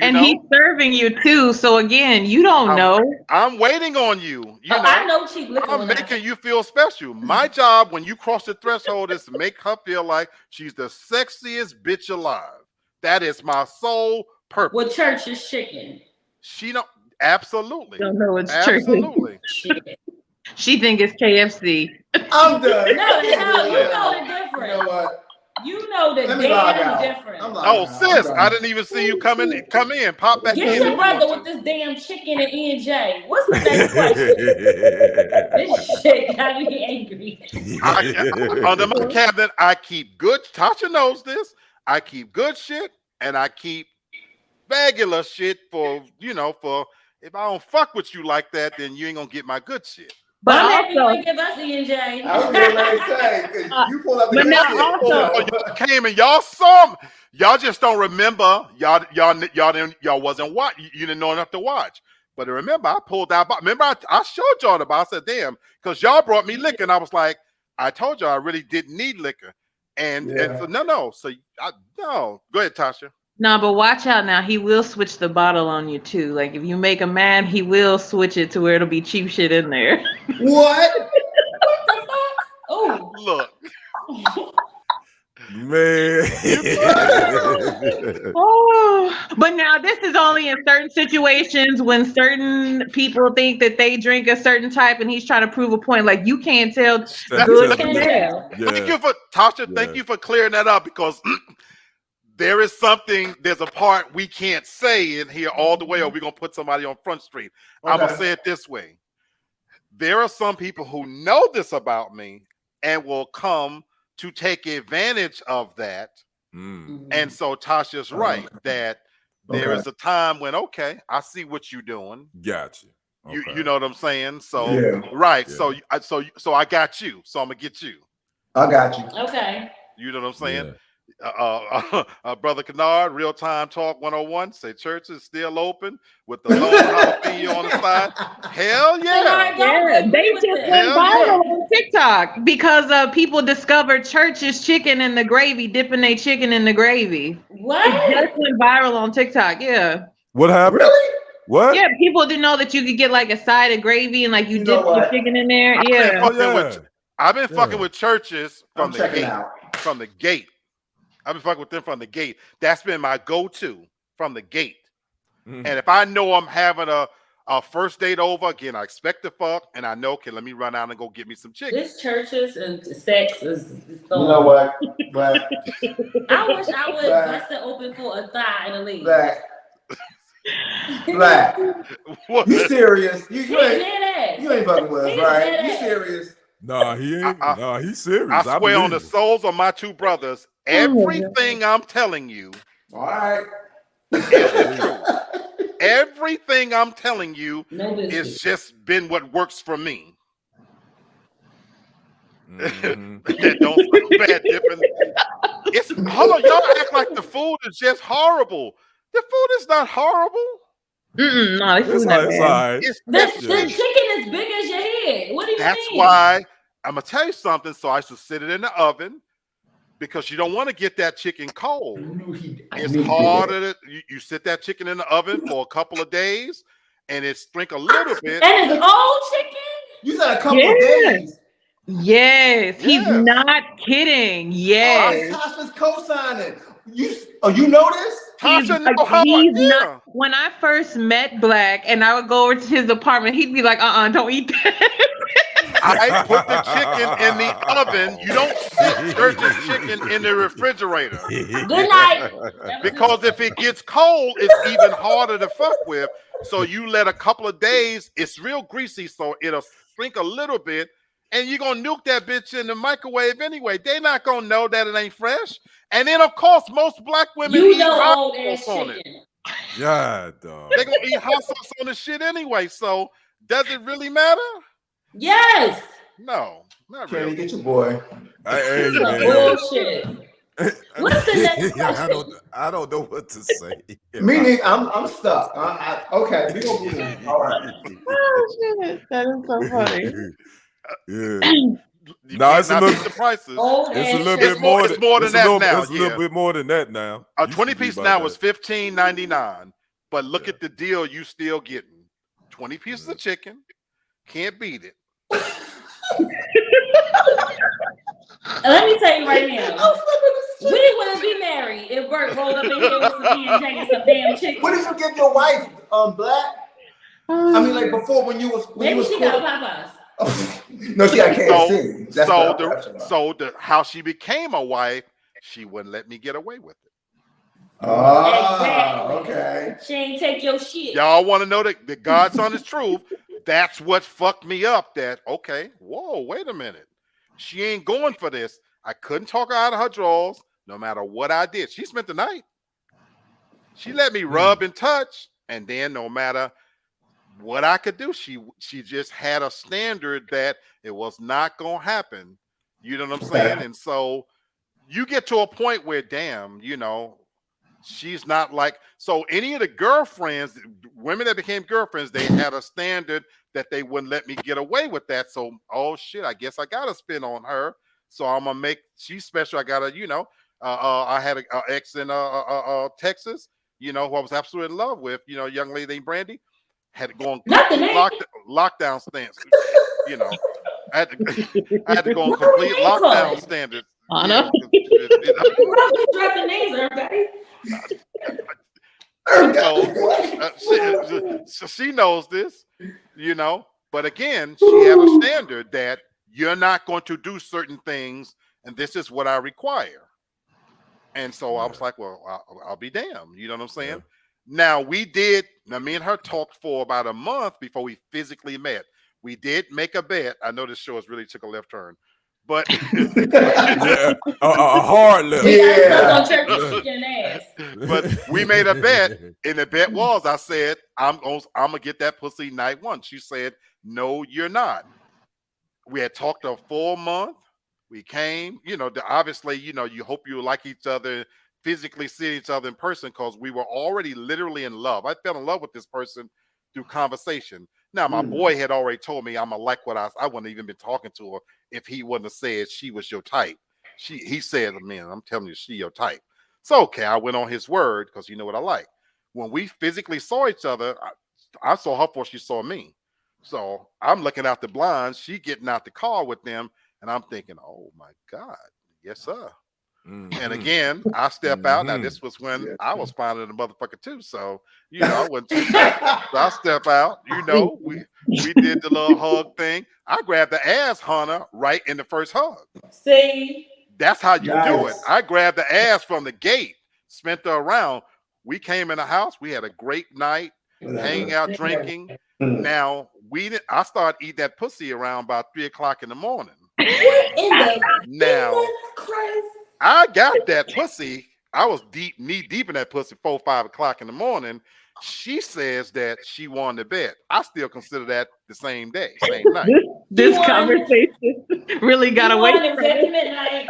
S2: And he's serving you too. So again, you don't know.
S1: I'm waiting on you. You know,
S4: I know cheap liquor.
S1: I'm making you feel special. My job when you cross the threshold is to make her feel like she's the sexiest bitch alive. That is my sole purpose.
S4: With church's chicken.
S1: She don't absolutely.
S2: Don't know it's
S1: Absolutely.
S4: Shit.
S2: She think it's KFC.
S6: I'm done.
S4: No, you know the difference.
S6: You know what?
S4: You know the
S6: Let me log
S4: damn
S6: out.
S4: difference.
S6: I'm
S1: Oh,
S6: logging out.
S1: sis,
S6: I'm
S1: I
S6: done.
S1: didn't even see you come in. Pop back in.
S4: Get
S1: if
S4: your
S1: you
S4: brother
S1: want
S4: with
S1: to.
S4: this damn chicken and E&J. What's the next question? This shit got me angry.
S1: Under my cabinet, I keep good. Tasha knows this. I keep good shit and I keep regular shit for if I don't fuck with you like that, then you ain't gonna get my good shit.
S4: But I'm
S2: But
S4: happy you
S2: also-
S4: ain't give us E&J.
S6: I was getting ready to say, 'cause you pulled up the
S2: But
S6: good
S2: now
S6: shit.
S2: also-
S1: Y'all came and y'all saw 'em. Y'all just don't remember. Y'all wasn't watch. You didn't know enough to watch. But remember, I pulled out. Remember, I showed y'all the bottle. I said, "Damn," because y'all brought me liquor, and I was like, "I told y'all I really didn't need liquor." And so no. So no. Go ahead, Tasha.
S2: No, but watch out now. He will switch the bottle on you too. Like if you make him mad, he will switch it to where it'll be cheap shit in there.
S6: What?
S4: What the fuck? Oh,
S1: Look,
S3: Man.
S2: Oh, but now this is only in certain situations when certain people think that they drink a certain type, and he's trying to prove a point. Like you can't tell good from bad.
S1: thank you for Tasha. Thank you for clearing that up because there's a part we can't say in here all the way, or we're gonna put somebody on Front Street. I'm gonna say it this way: there are some people who know this about me and will come to take advantage of that And so Tasha's right that there is
S6: Okay.
S1: a time when, okay, I see what you're doing.
S3: Gotcha.
S1: You know what I'm saying? So
S6: Yeah.
S1: right.
S3: Yeah.
S1: So I got you. So I'm gonna get you.
S6: I got you.
S4: Okay.
S1: You know what I'm saying?
S3: Yeah.
S1: Brother Kennard, Real Time Talk 101. Say church is still open with the lone jalapeno on the side. Hell yeah.
S2: Yeah, they just went
S1: Hell
S2: viral
S1: yeah.
S2: on TikTok because people discovered church's chicken in the gravy, dipping their chicken in the gravy.
S4: What?
S2: It just went viral on TikTok. Yeah.
S3: What happened?
S6: Really?
S3: What?
S2: Yeah, people didn't know that you could get like a side of gravy and like you
S6: You
S2: dip
S6: know
S2: your
S6: what?
S2: chicken in there.
S1: I've been
S2: Yeah.
S1: fucking
S3: Oh,
S1: with
S3: yeah.
S1: I've been fucking
S3: Yeah.
S1: with churches from
S6: I'm
S1: the
S6: checking
S1: gate.
S6: out.
S1: From the gate. I've been fucking with them from the gate. That's been my go-to from the gate.
S3: Mhm.
S1: And if I know I'm having a first date over, again, I expect to fuck, and I know, okay, let me run out and go get me some chicken.
S4: This churches and sex is
S6: You know what? Black.
S4: I wish I would
S6: Black.
S4: bust it open for a thigh and a leg.
S6: Black. Black.
S1: What?
S6: You serious?
S4: He dead ass.
S6: You ain't fucking with us,
S4: He's
S6: right?
S4: dead
S6: You
S4: ass.
S6: serious?
S3: Nah, he ain't. Nah, he's serious.
S1: I swear on the
S3: believe it.
S1: souls of my two brothers, everything I'm telling you
S6: All right.
S1: is the truth. Everything I'm telling you
S4: No business.
S1: is just been what works for me.
S3: Mhm.
S1: That don't sound bad, different. It's hold on, y'all act like the food is just horrible. The food is not horrible.
S2: No, this
S3: It's
S2: food
S3: all,
S2: not
S3: it's
S2: bad.
S3: all right.
S1: It's
S4: The
S1: just
S4: chicken is big as your head. What do you
S1: That's
S4: mean?
S1: why I'm gonna tell you something. So I used to sit it in the oven because you don't want to get that chicken cold. It's harder. You sit that chicken in the oven for a couple of days, and it shrink a little bit.
S4: And it's old chicken?
S6: You said a couple of days.
S2: Yes, he's
S1: Yes.
S2: not kidding. Yes.
S6: Tasha's co-signing. You know this?
S1: Tasha know how
S2: he's
S1: yeah.
S2: not. When I first met Black and I would go over to his apartment, he'd be like, don't eat that.
S1: I put the chicken in the oven. You don't sit church's chicken in the refrigerator.
S4: Good night.
S1: Because if it gets cold, it's even harder to fuck with. So you let a couple of days, it's real greasy, so it'll shrink a little bit, and you're gonna nuke that bitch in the microwave anyway. They're not gonna know that it ain't fresh. And then of course, most black women eat hot
S4: old ass
S1: sauce on
S4: chicken.
S1: it.
S3: Yeah, dog.
S1: They're gonna eat hot sauce on the shit anyway. So does it really matter?
S4: Yes.
S1: No, not
S6: Can't
S1: really.
S6: get your boy.
S3: Hey,
S4: Some
S3: man.
S4: bullshit. What's the next
S3: Yeah,
S4: question?
S3: I don't know what to say.
S6: Meaning, I'm stuck. Okay, we gonna move on. All right.
S2: Oh, shit. That is so funny.
S3: Yeah.
S1: You
S3: No,
S1: can't
S3: it's a
S1: not
S3: little-
S1: beat the prices.
S4: Old
S3: It's a
S4: ass
S3: little
S4: chicken.
S3: bit more.
S1: It's more than
S3: it's
S1: that
S3: a little,
S1: now,
S3: It's a
S1: yeah.
S3: little bit more than that now.
S1: A
S3: Used to
S1: 20
S3: be
S1: piece
S3: about
S1: now
S3: that.
S1: is $15.99. But look
S3: Yeah.
S1: at the deal you still getting. 20 pieces of chicken. Can't beat it.
S4: Let me tell you right now. We wouldn't be married if Bert rolled up in here with some P&J and some damn chicken.
S6: What did you give your wife, Black? I mean, like before when you was
S4: Maybe she got
S6: court-
S4: Popeyes.
S6: No, she got KFC. That's
S1: How she became a wife, she wouldn't let me get away with it.
S6: Oh, okay.
S4: She ain't take your shit.
S1: Y'all want to know the God's honest truth? That's what fucked me up. That okay, whoa, wait a minute. She ain't going for this. I couldn't talk her out of her drawers, no matter what I did. She spent the night. She let me rub and touch, and then no matter what I could do, she just had a standard that it was not gonna happen. You know what I'm saying? And so you get to a point where, damn, you know, she's not like so. Any of the girlfriends, women that became girlfriends, they had a standard that they wouldn't let me get away with that. So, oh shit, I guess I gotta spin on her. So I'm gonna make she's special. I gotta, you know, I had an ex in Texas, you know, who I was absolutely in love with, you know, a young lady named Brandy. Had to go on lockdown stance, you know. I had to go on complete lockdown standards.
S2: Anna.
S4: Dropping names, everybody.
S1: She knows this, you know. But again, she had a standard that you're not going to do certain things, and this is what I require. And so I was like, well, I'll be damned. You know what I'm saying?
S3: Yeah.
S1: Now me and her talked for about a month before we physically met. We did make a bet. I know this show has really took a left turn, But
S3: Yeah, a hard left.
S4: We got stuck
S6: Yeah.
S4: on turkey chicken ass.
S1: but we made a bet, and the bet was I said I'm gonna get that pussy night one. She said, "No, you're not." We had talked a full month. We came, obviously, you hope you like each other, physically see each other in person because we were already literally in love. I fell in love with this person through conversation. Now, my boy had already told me I'm gonna like what I wouldn't have even been talking to her if he wouldn't have said she was your type. He said, man, I'm telling you, she your type. So, okay, I went on his word because you know what I like. When we physically saw each other, I saw her before she saw me. So I'm looking out the blinds, she getting out the car with them, and I'm thinking, oh my God, yes, sir. And again, I step out. Now, this was when I was finding the motherfucker too. So, I wasn't too sure. So I step out, we did the little hug thing. I grabbed the ass Hunter right in the first hug.
S4: See?
S1: That's how you do it.
S6: Nice.
S1: I grabbed the ass from the gate, spent her around. We came in the house. We had a great night, hanging out, drinking. Now I started eating that pussy around about 3:00 in the morning.
S4: What in the
S1: Now
S4: Christ?
S1: I got that pussy. I was knee deep in that pussy 4, 5 o'clock in the morning. She says that she won the bet. I still consider that the same day, same night.
S2: This
S4: won.
S2: conversation really got away
S4: An
S2: from it.
S4: executive night.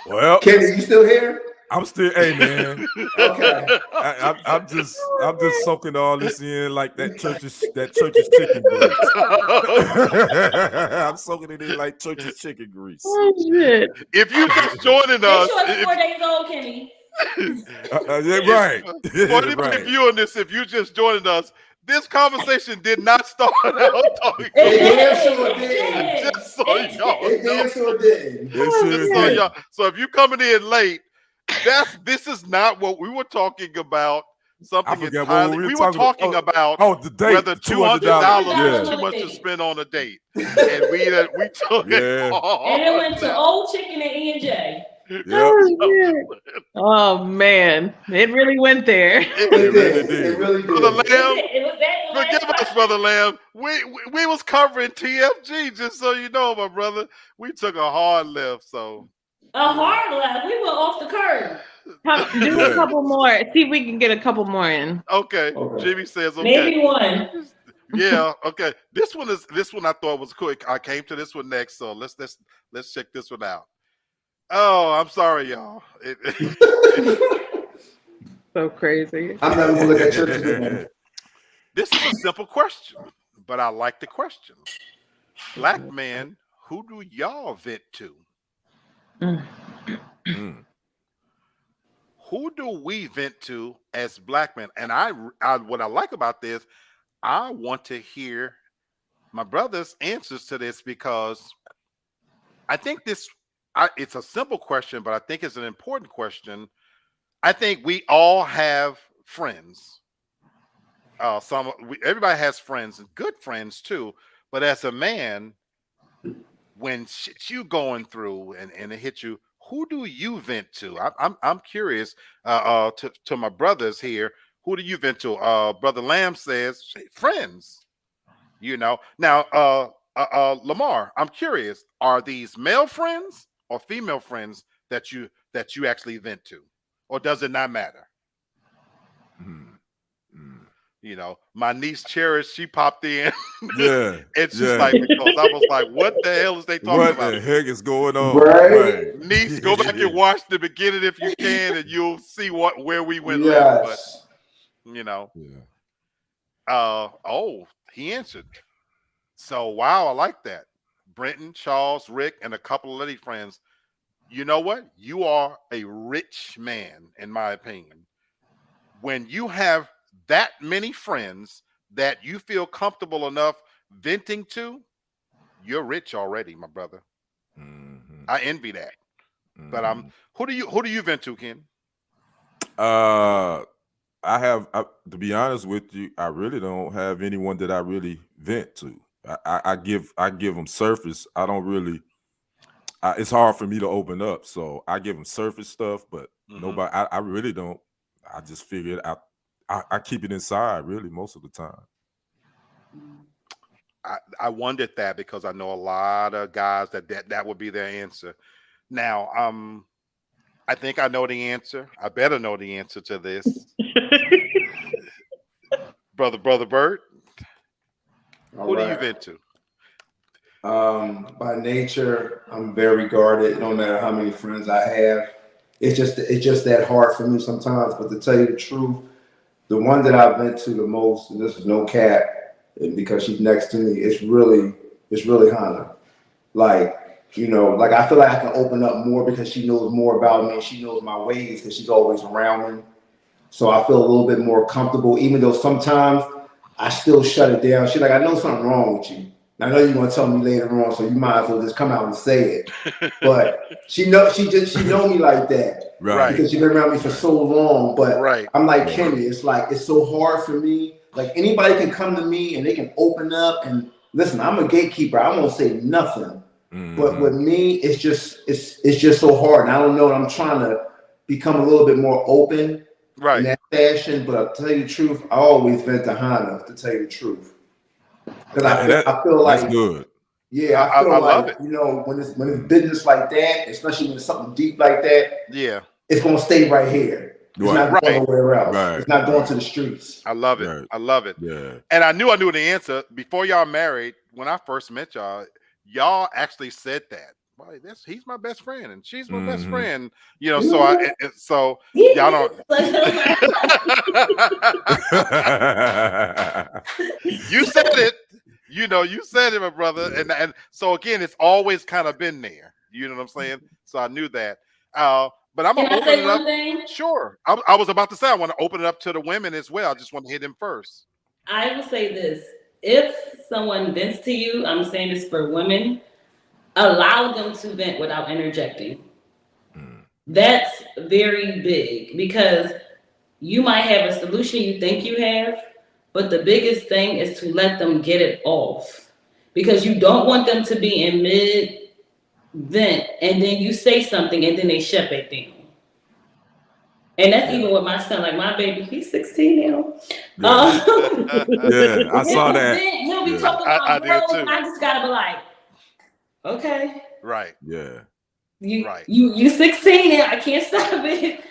S3: Well,
S6: Kenny, you still here?
S3: I'm still, hey man.
S6: Okay.
S3: I'm just soaking all this in like that church's chicken grease. I'm soaking it in like church's chicken grease.
S2: Oh shit!
S1: If you just joining
S4: Make
S1: us,
S4: sure it's 4 days old, Kenny.
S3: Yeah, right.
S1: For anybody viewing this, if you just joining us, this conversation did not start out talking.
S6: It damn sure did.
S1: Just so y'all
S6: It
S1: know.
S6: damn sure did.
S1: Just so y'all. So if you coming in late, this is not what we were talking about. Something
S3: forgot
S1: entirely.
S3: what
S1: We were talking about
S3: the date,
S1: whether $200
S3: $200
S1: was too much to spend on a date, and we took it.
S4: And it went to Old Chicken and E&J.
S2: Oh man, it really went there.
S6: It really did. It really
S1: Brother
S6: did.
S1: Lamb,
S4: It was that the last
S1: forgive us, Brother Lamb. We was covering TFG, just so you know, my brother. We took a hard left, so
S4: a hard left. We went off the curb.
S2: Do a couple more. See if we can get a couple more in.
S1: okay. Jimmy says okay.
S4: Maybe one.
S1: Yeah, okay. This one I thought was quick. I came to this one next, so let's check this one out. Oh, I'm sorry, y'all.
S2: So crazy.
S6: I'm never gonna look at churches again.
S1: This is a simple question, but I like the question. Black man, who do y'all vent to? Who do we vent to as black men? And I what I like about this, I want to hear my brother's answers to this because I think it's a simple question, but I think it's an important question. I think we all have friends. Everybody has friends, and good friends too. But as a man, when shit you going through and it hits you, who do you vent to? I'm curious to my brothers here. Who do you vent to? Brother Lamb says friends. Now Lamar, I'm curious. Are these male friends or female friends that you actually vent to, or does it not matter? My niece Cherish, she popped in.
S3: Yeah.
S1: And she's like, because I was like, what the hell is they talking about?
S3: What the heck is going on?
S6: Right.
S1: Niece, go back and watch the beginning if you can, and you'll see where we went
S6: Yes.
S1: left. But
S3: Yeah.
S1: He answered. So wow, I like that. Brenton, Charles, Rick, and a couple of lady friends. You know what? You are a rich man, in my opinion. When you have that many friends that you feel comfortable enough venting to, you're rich already, my brother. I envy that. But who do you vent to, Ken?
S3: To be honest with you, I really don't have anyone that I really vent to. I give them surface. I don't really. It's hard for me to open up, so I give them surface stuff. But nobody. I really don't. I just figure it out. I keep it inside, really, most of the time.
S1: I wondered that because I know a lot of guys that would be their answer. Now, I think I know the answer. I better know the answer to this, brother Bert.
S6: All
S1: Who do you
S6: right.
S1: vent to?
S6: By nature, I'm very guarded. No matter how many friends I have, it's just that hard for me sometimes. But to tell you the truth, the one that I vent to the most, and this is no cap, and because she's next to me, it's really Hannah. Like, like I feel like I can open up more because she knows more about me. She knows my ways because she's always around me. So I feel a little bit more comfortable, even though sometimes I still shut it down. She's like, I know something wrong with you. And I know you're gonna tell me later on, so you might as well just come out and say it. But she know me like that
S3: Right.
S6: because she's been around me for so long. But
S1: Right.
S6: I'm like Kenny, it's like it's so hard for me. Like anybody can come to me and they can open up and listen. I'm a gatekeeper. I won't say nothing. But with me, it's just so hard. And I don't know. I'm trying to become a little bit more open in that fashion. But I'll tell you the truth, I always vent to Hannah, to tell you the truth. Because I feel like
S3: that's good.
S6: Yeah, I feel
S1: love
S6: like,
S1: it.
S6: when it's business like that, especially when it's something deep like that,
S1: Yeah,
S6: it's gonna stay right here. It's not going nowhere else. It's not going to the streets.
S1: I love it.
S3: Right.
S1: I love it.
S3: Yeah.
S1: And I knew the answer before y'all married. When I first met y'all actually said that. Well, he's my best friend, and she's my best friend. So y'all don't. You said it. You said it, my brother. And so again, it's always kind of been there. You know what I'm saying? So I knew that. But I'm gonna open it up.
S4: Thing?
S1: Sure. I was about to say I want to open it up to the women as well. I just want to hit them first.
S4: I will say this: if someone vents to you, I'm saying this for women, allow them to vent without interjecting. That's very big because you might have a solution you think you have, but the biggest thing is to let them get it off because you don't want them to be in mid vent and then you say something and then they shut it down. And that's even with my son, like my baby, he's 16 now.
S3: Yeah, I saw that.
S4: He'll be talking about girls, and I just gotta be like, okay,
S1: right,
S3: yeah,
S4: you 16 and I can't stop it.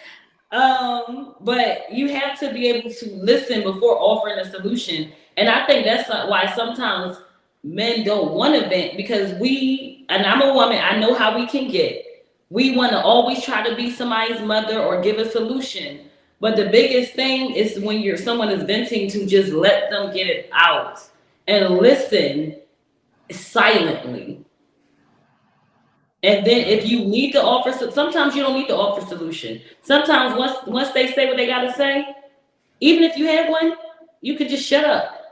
S4: But you have to be able to listen before offering a solution, and I think that's why sometimes men don't want to vent because and I'm a woman, I know how we can get. We want to always try to be somebody's mother or give a solution. But the biggest thing is when someone is venting to just let them get it out and listen silently. And then if you need to offer, sometimes you don't need to offer solution. Sometimes once they say what they got to say, even if you have one, you could just shut up.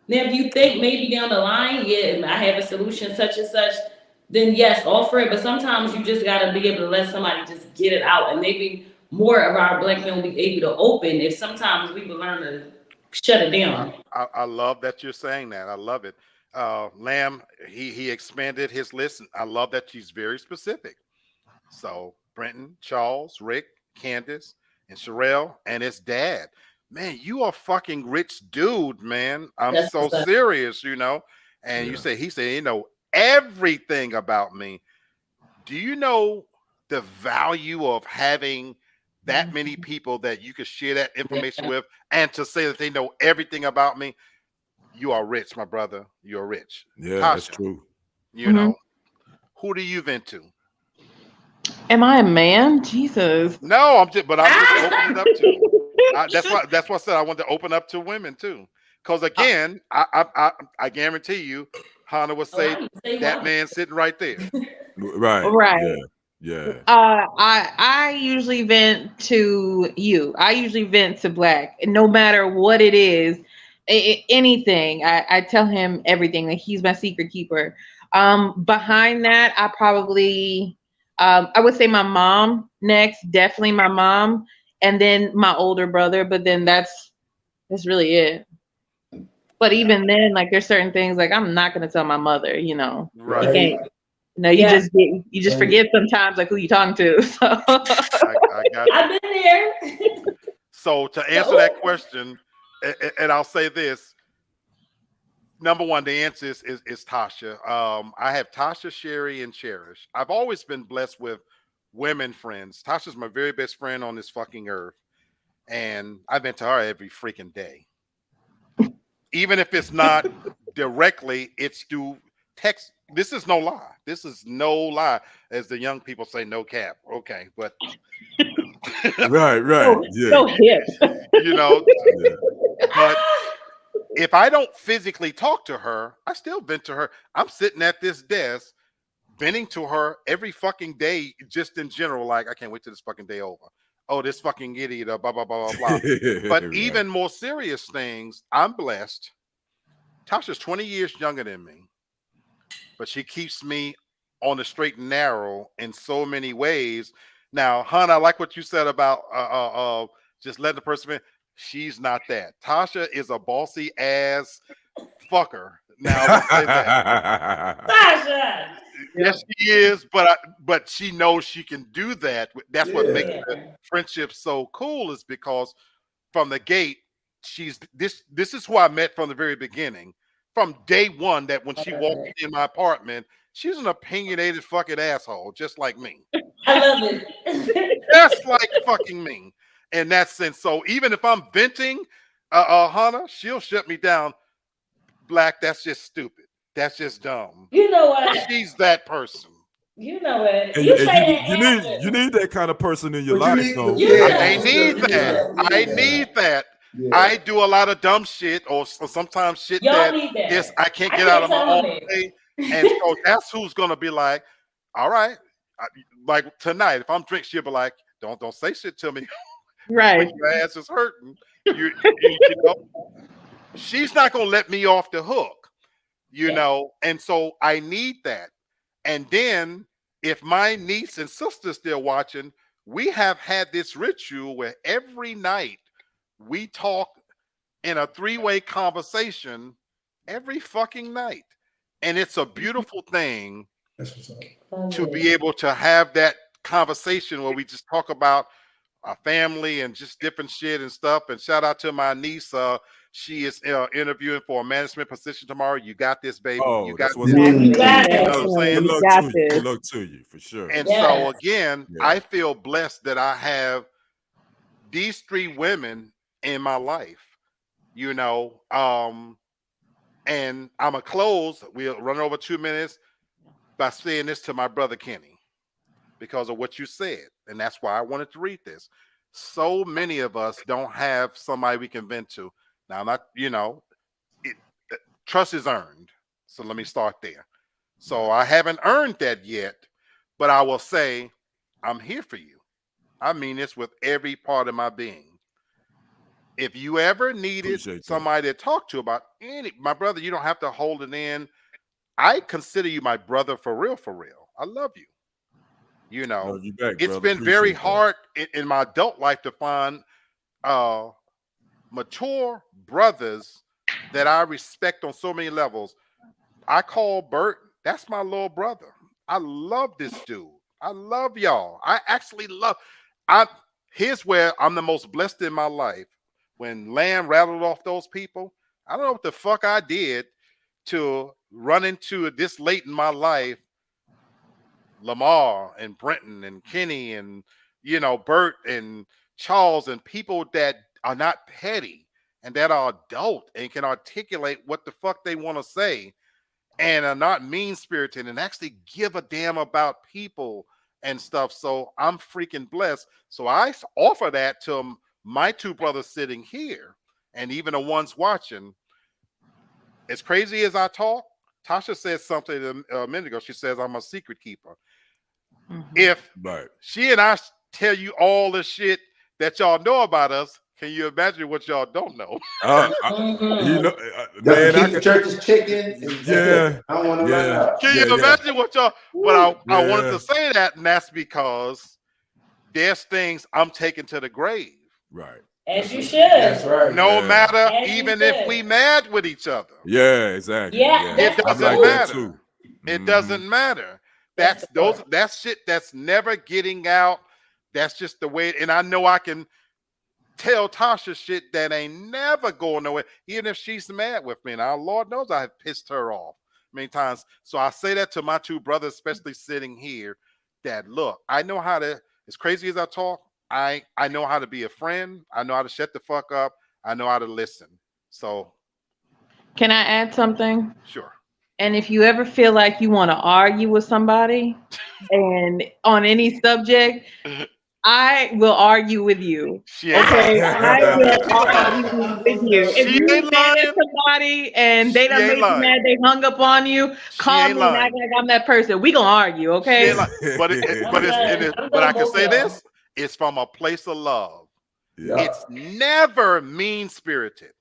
S4: Now, if you think maybe down the line, I have a solution such and such, then yes, offer it. But sometimes you just got to be able to let somebody just get it out. And maybe more of our black men will be able to open if sometimes we will learn to shut it down.
S1: I love that you're saying that. I love it. Lamb, he expanded his list. I love that she's very specific. So Brenton, Charles, Rick, Candace, and Sherelle, and his dad. Man, you are a fucking rich dude, man. I'm so serious, And he said, everything about me. Do you know the value of having that many people that you could share that information with and to say that they know everything about me? You are rich, my brother. You're rich.
S3: Yeah,
S1: Tasha,
S3: that's true.
S1: Who do you vent to?
S2: Am I a man? Jesus.
S1: No, I'm just opening it up to. That's why I said I wanted to open up to women too. Because again, I guarantee you, Hannah would say that man sitting right there.
S3: Right. Yeah.
S2: I usually vent to you. I usually vent to Black, no matter what it is. Anything. I tell him everything. That he's my secret keeper. Behind that, I probably I would say my mom next, definitely my mom, and then my older brother. But then that's really it. But even then, like there's certain things like I'm not gonna tell my mother.
S1: Right.
S2: You can't. You just forget sometimes like who you talking to. So.
S1: I got you.
S4: I've been there.
S1: So to answer that question, and I'll say this. Number one, the answer is Tasha. I have Tasha, Sherry, and Cherish. I've always been blessed with women friends. Tasha's my very best friend on this fucking earth, and I vent to her every freaking day. Even if it's not directly, it's through text. This is no lie. This is no lie, as the young people say, no cap. Okay, but
S3: Right, yeah.
S2: So hip.
S1: you know,
S3: Yeah.
S1: but if I don't physically talk to her, I still vent to her. I'm sitting at this desk venting to her every fucking day, just in general. Like, I can't wait till this fucking day over. Oh, this fucking idiot, blah, blah, blah, blah, blah. But
S3: Right.
S1: even more serious things, I'm blessed. Tasha's 20 years younger than me, but she keeps me on the straight and narrow in so many ways. Now, hon, I like what you said about just letting the person in. She's not that. Tasha is a bossy ass fucker. Now, let's say that.
S4: Tasha.
S1: Yes, she is, but she knows she can do that. That's what makes
S4: Yeah.
S1: the friendship so cool, is because from the gate, she's this is who I met from the very beginning. From day one, that when she walked in my apartment, she's an opinionated fucking asshole, just like me.
S4: I love it.
S1: Just like fucking me. In that sense. So even if I'm venting, Hannah, she'll shut me down. Black, that's just stupid. That's just dumb.
S4: You know what?
S1: She's that person.
S4: You know what?
S3: And
S4: You say that
S3: you
S4: after.
S3: need that kind of person in your
S6: But you
S3: life,
S6: need-
S3: though.
S6: yeah.
S1: I need that. I need that.
S6: Yeah.
S1: I do a lot of dumb shit, or sometimes shit
S4: Y'all
S1: that
S4: need that.
S1: is I can't
S4: I
S1: get
S4: can't
S1: out of my
S4: tell
S1: own
S4: them that.
S1: way. And so that's who's gonna be like, all right, like tonight, if I'm drinking, she'll be like, don't say shit to me.
S2: Right.
S1: When your ass is hurting. You know, she's not gonna let me off the hook, you
S4: Yeah.
S1: know, and so I need that. And then if my niece and sister still watching, we have had this ritual where every night we talk in a three-way conversation every fucking night. And it's a beautiful thing
S6: That's what's up.
S1: to be able to have that conversation where we just talk about our family and just different shit and stuff. And shout out to my niece. She is interviewing for a management position tomorrow. You got this, baby.
S3: Oh,
S1: You got
S3: that's what's
S1: this.
S3: up.
S4: You got
S1: You know
S4: it.
S1: what I'm saying?
S3: Good
S2: You
S3: luck
S2: got
S3: to you.
S2: this.
S3: Good luck to you, for sure.
S1: And
S4: Yes.
S1: so again,
S3: Yeah.
S1: I feel blessed that I have these three women in my life, you know. And I'm a close. We'll run over 2 minutes by saying this to my brother Kenny because of what you said. And that's why I wanted to read this. So many of us don't have somebody we can vent to. Now, I'm not, you know, trust is earned. So let me start there. So I haven't earned that yet, but I will say I'm here for you. I mean this with every part of my being. If you ever needed
S3: Appreciate that.
S1: somebody to talk to about my brother, you don't have to hold it in. I consider you my brother for real, for real. I love you. You know,
S3: Love you back,
S1: it's
S3: brother.
S1: been very
S3: Appreciate that.
S1: hard in my adult life to find mature brothers that I respect on so many levels. I call Bert, that's my little brother. I love this dude. I love y'all. I actually love. Here's where I'm the most blessed in my life. When Lamb rattled off those people, I don't know what the fuck I did to run into it this late in my life. Lamar and Brenton and Kenny and, you know, Bert and Charles and people that are not petty and that are adult and can articulate what the fuck they want to say and are not mean-spirited and actually give a damn about people and stuff. So I'm freaking blessed. So I offer that to my two brothers sitting here and even the ones watching. As crazy as I talk, Tasha said something a minute ago. She says, I'm a secret keeper. If
S3: Right.
S1: she and I tell you all the shit that y'all know about us, can you imagine what y'all don't know?
S3: You know,
S6: Man,
S3: man, I
S6: keep the
S3: could,
S6: church's chicken.
S3: yeah,
S6: I don't want to
S3: yeah.
S6: run out.
S1: Can you
S3: Yeah.
S1: imagine what y'all? But I wanted
S3: Yeah.
S1: to say that, and that's because there's things I'm taking to the grave.
S3: Right.
S4: As you should.
S6: That's right.
S1: No
S3: Yeah.
S1: matter,
S4: As you
S1: even if
S4: should.
S1: we mad with each other,
S3: Yeah, exactly.
S4: Yeah,
S1: it
S3: I'm
S1: doesn't
S3: like that
S1: matter.
S3: too.
S1: It
S3: Mhm.
S1: doesn't matter.
S4: That's
S1: That's shit that's never getting out. That's just the way. And I know I can. tell Tasha shit that ain't never going nowhere, even if she's mad with me. Now, Lord knows I have pissed her off many times. So I say that to my two brothers, especially sitting here, that look, I know how to, as crazy as I talk, I know how to be a friend. I know how to shut the fuck up. I know how to listen. So,
S2: Can I add something?
S1: sure.
S2: And if you ever feel like you want to argue with somebody and on any subject, I will argue with you.
S1: She ain't
S2: Okay,
S1: lying.
S2: I will argue with you. If
S1: She
S2: you
S1: ain't
S2: mad at
S1: lying.
S2: somebody and they
S1: She
S2: done
S1: ain't
S2: made you
S1: lying.
S2: mad, they hung up on you,
S1: She
S2: call
S1: ain't
S2: me and act
S1: lying.
S2: like I'm that person. We gonna argue,
S1: She ain't
S2: okay?
S1: lying. But but I can say this: it's from a place of love.
S3: Yeah.
S1: It's never mean spirited.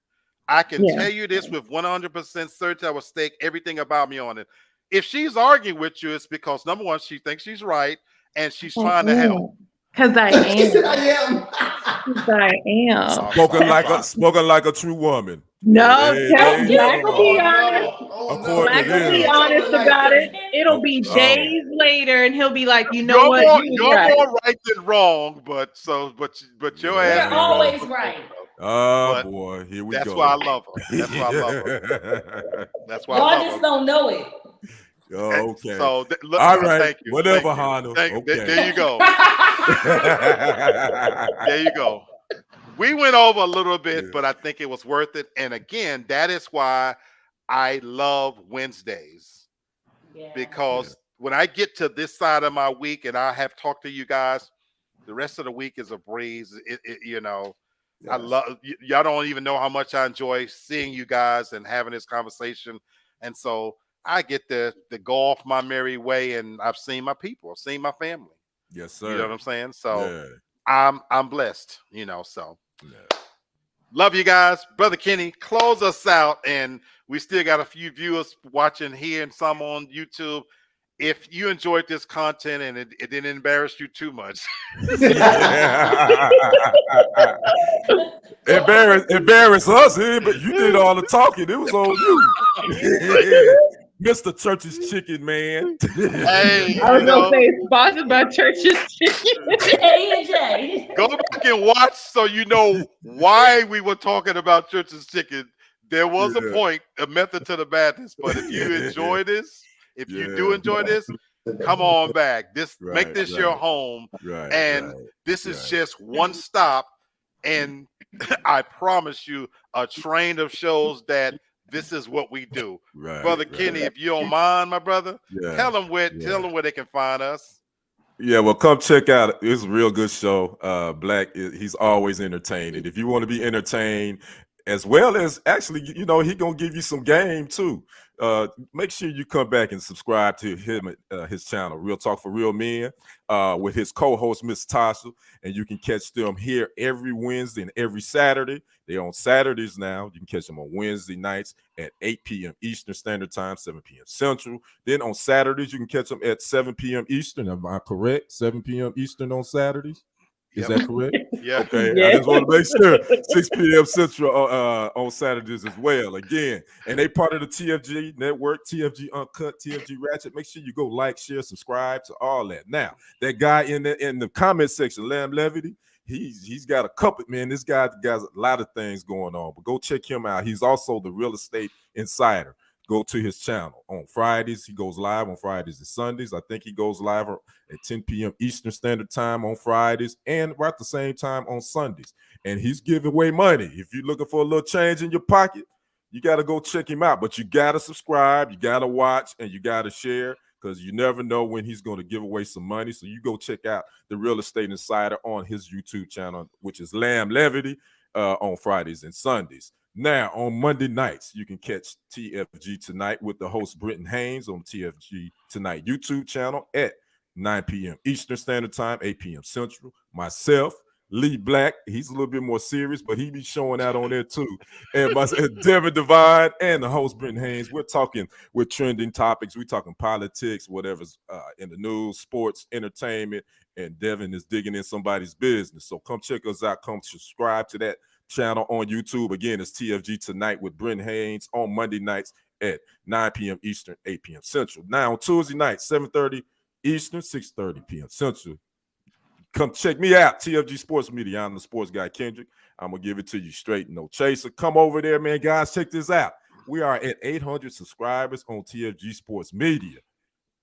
S1: I can
S2: Yeah.
S1: tell you this with 100% certainty. I will stake everything about me on it. If she's arguing with you, it's because number one, she thinks she's right and she's trying to help.
S2: Cause I
S6: He said,
S2: am.
S6: I am.
S2: 'Cause I am.
S3: Spoken like a true woman.
S2: No,
S3: There you
S2: Black will be
S3: go.
S6: Oh
S2: honest.
S6: no! Oh no!
S3: According
S2: Black
S3: to
S2: will be
S3: them.
S2: honest about it. It'll
S3: Oh,
S2: be
S3: oh.
S2: days later, and he'll be like, you know what, you was
S1: You're
S2: right.
S1: more right than wrong, but your ass
S3: Yeah.
S4: We're
S1: be wrong.
S4: always right.
S3: Oh
S1: But
S3: boy, here we
S1: that's
S3: go.
S1: why I love her. That's why I love her. That's why I
S4: Y'all
S1: love
S4: just
S1: her.
S4: don't know it.
S3: Oh, okay.
S1: So look,
S3: All right.
S1: thank you, thank
S3: Whatever,
S1: you,
S3: Hana. Okay.
S1: there you go, there you go. We went over a little bit, but I think it was worth it. And again, that is why I love Wednesdays,
S4: Yeah.
S1: because when I get to this side of my week and I have talked to you guys, the rest of the week is a breeze. I love y'all. Don't even know how much I enjoy seeing you guys and having this conversation. And so I get to go off my merry way, and I've seen my people, I've seen my family.
S3: Yes,
S1: You know what
S3: sir.
S1: I'm saying? So
S3: Yeah.
S1: I'm blessed. So
S3: Yeah.
S1: love you guys. Brother Kenny, close us out. And we still got a few viewers watching here and some on YouTube. If you enjoyed this content and it didn't embarrass you too much,
S3: embarrass us, but you did all the talking. It was on you. Mr. Church's Chicken, man.
S1: hey,
S2: I was gonna say sponsored by Church's Chicken.
S4: A&J.
S1: go back and watch so you know why we were talking about Church's Chicken. There was a point, a method to the madness. But if you enjoy this, if you do enjoy this, come on back. Make this your home. And this is just one stop. And I promise you a train of shows that this is what we do. Brother Kenny, if you don't mind, my brother, tell them where they can find us.
S3: Yeah, well, come check out. It's a real good show. Black, he's always entertaining. If you want to be entertained, as well as actually, he gonna give you some game too. Make sure you come back and subscribe to him, his channel, Real Talk for Real Men, with his co-host Miss Tasha, and you can catch them here every Wednesday and every Saturday. They're on Saturdays now. You can catch them on Wednesday nights at 8 p.m. Eastern Standard Time, 7 p.m. Central. Then on Saturdays, you can catch them at 7 p.m. Eastern. Am I correct? 7 p.m. Eastern on Saturdays? Is that correct?
S1: Yeah.
S3: Okay. Yeah. I just want to make sure 6 p.m. Central on Saturdays as well. Again, and they part of the TFG network, TFG Uncut, TFG Ratchet. Make sure you go like, share, subscribe to all that. Now, that guy in the comment section, Lamb Levity, he's got a couple, man. This guy got a lot of things going on, but go check him out. He's also the real estate insider. Go to his channel on Fridays. He goes live on Fridays and Sundays. I think he goes live at 10 p.m. Eastern Standard Time on Fridays and right at the same time on Sundays. And he's giving away money. If you're looking for a little change in your pocket, you got to go check him out. But you got to subscribe, you got to watch, and you got to share, because you never know when he's going to give away some money. So you go check out the Real Estate Insider on his YouTube channel, which is Lamb Levity, on Fridays and Sundays. Now, on Monday nights, you can catch TFG Tonight with the host Britton Haynes on TFG Tonight YouTube channel at 9 p.m. Eastern Standard Time, 8 p.m. Central. Myself, Lee Black, he's a little bit more serious, but he be showing out on there too. And Devin Divine and the host Britton Haynes, we're talking with trending topics. We're talking politics, whatever's in the news, sports, entertainment, and Devin is digging in somebody's business. So come check us out. Come subscribe to that channel on YouTube. Again, it's TFG Tonight with Britton Haynes on Monday nights at 9 p.m. Eastern, 8 p.m. Central. Now on Tuesday night, 7:30 Eastern, 6:30 p.m. Central. Come check me out, TFG Sports Media. I'm the sports guy, Kendrick. I'm going to give it to you straight, no chaser. Come over there, man. Guys, check this out. We are at 800 subscribers on TFG Sports Media.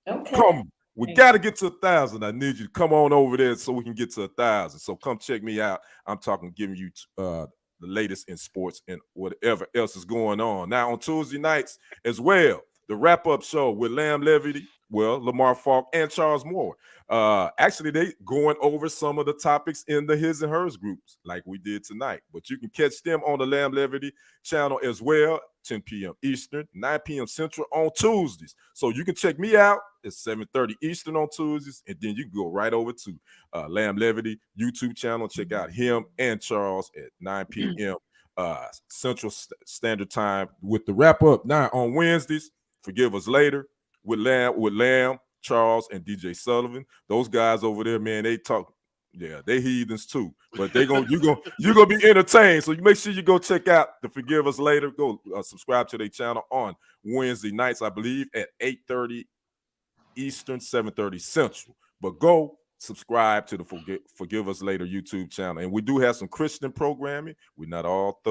S4: Okay.
S3: Come. We got to get to 1,000. I need you to come on over there so we can get to 1,000. So come check me out. I'm talking giving you the latest in sports and whatever else is going on. Now on Tuesday nights as well, the wrap-up show with Lamb Levity, Lamar Falk, and Charles Moore. Actually, they going over some of the topics in the His and Hers groups like we did tonight. But you can catch them on the Lamb Levity channel as well, 10 p.m. Eastern, 9 p.m. Central on Tuesdays. So you can check me out at 7:30 Eastern on Tuesdays, and then you can go right over to Lamb Levity YouTube channel. Check out him and Charles at 9 p.m. Central Standard Time with the wrap-up. Now on Wednesdays, Forgive Us Later with Lamb, Charles, and DJ Sullivan. Those guys over there, man, they talk. Yeah, they heathens too, but you're gonna be entertained. So you make sure you go check out the Forgive Us Later. Go subscribe to their channel on Wednesday nights, I believe, at 8:30 Eastern, 7:30 Central. But go subscribe to the Forgive Us Later YouTube channel, and we do have some Christian programming. We're not all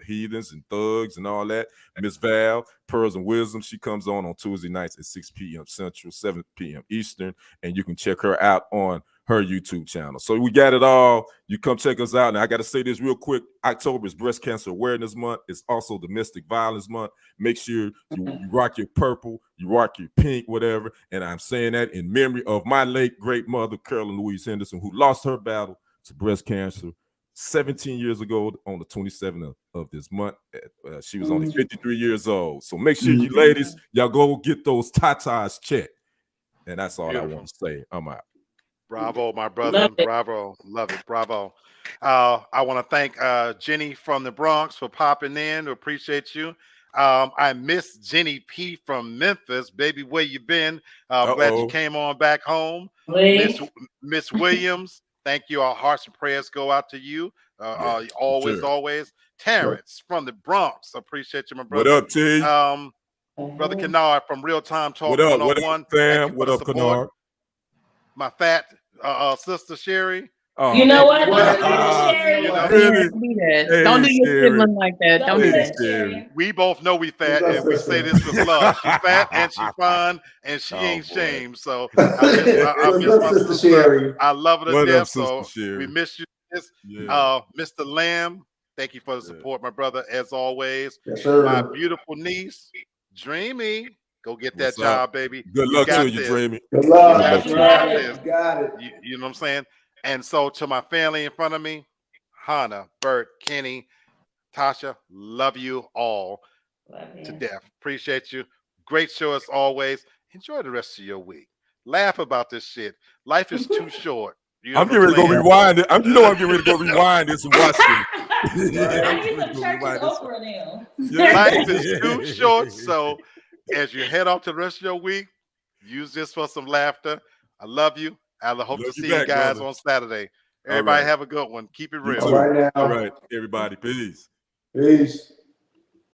S3: heathens and thugs and all that. Miss Val, Pearls and Wisdom, she comes on Tuesday nights at 6 p.m. Central, 7 p.m. Eastern, and you can check her out on her YouTube channel. So we got it all. You come check us out. Now I got to say this real quick. October is Breast Cancer Awareness Month. It's also Domestic Violence Month. Make sure you rock your purple, you rock your pink, whatever. And I'm saying that in memory of my late great mother, Carolyn Louise Henderson, who lost her battle to breast cancer 17 years ago on the 27th of this month. She was only 53 years old. So make sure you ladies, y'all go get those tatas checked. And that's all I want to say. I'm out.
S1: Bravo, my brother. Bravo. Love it. Bravo. I want to thank Jenny from the Bronx for popping in. Appreciate you. I miss Jenny P from Memphis. Baby, where you been? Glad you came on back home. Miss Williams, thank you. Our hearts and prayers go out to you. Always. Terrence from the Bronx. Appreciate you, my brother.
S3: What up, T?
S1: Brother Kennard from Real Time Talk
S3: what up,
S1: 101.
S3: What up, fam? What up, Kennard?
S1: My fat sister Sherry.
S4: Oh, you know what?
S3: Really?
S2: Don't do your sibling like that. Don't do that,
S4: Sherry.
S1: We both know we fat, and we say this with love. She fat and she fine, and she ain't shamed. So I miss my sister Sherry. I love her to death. So we miss you, Mr. Lamb. Thank you for the support, my brother, as always.
S6: Yes, sir.
S1: My beautiful niece, Dreamy. Go get that job, baby.
S3: Good luck to you, Dreamy.
S6: Good luck.
S1: You
S6: got it.
S1: You know what I'm saying? And so to my family in front of me, Hannah, Bert, Kenny, Tasha, love you all to death. Appreciate you. Great show as always. Enjoy the rest of your week. Laugh about this shit. Life is too short. You know
S3: I'm getting ready to go rewind it. I'm getting ready to go rewind this and watch it.
S4: I need some church Oprah now.
S1: Life is too short, so as you head off to the rest of your week, use this for some laughter. I love you. I hope to see you guys on Saturday. Everybody have a good one. Keep it real.
S6: All right,
S3: everybody. Peace.
S6: Peace.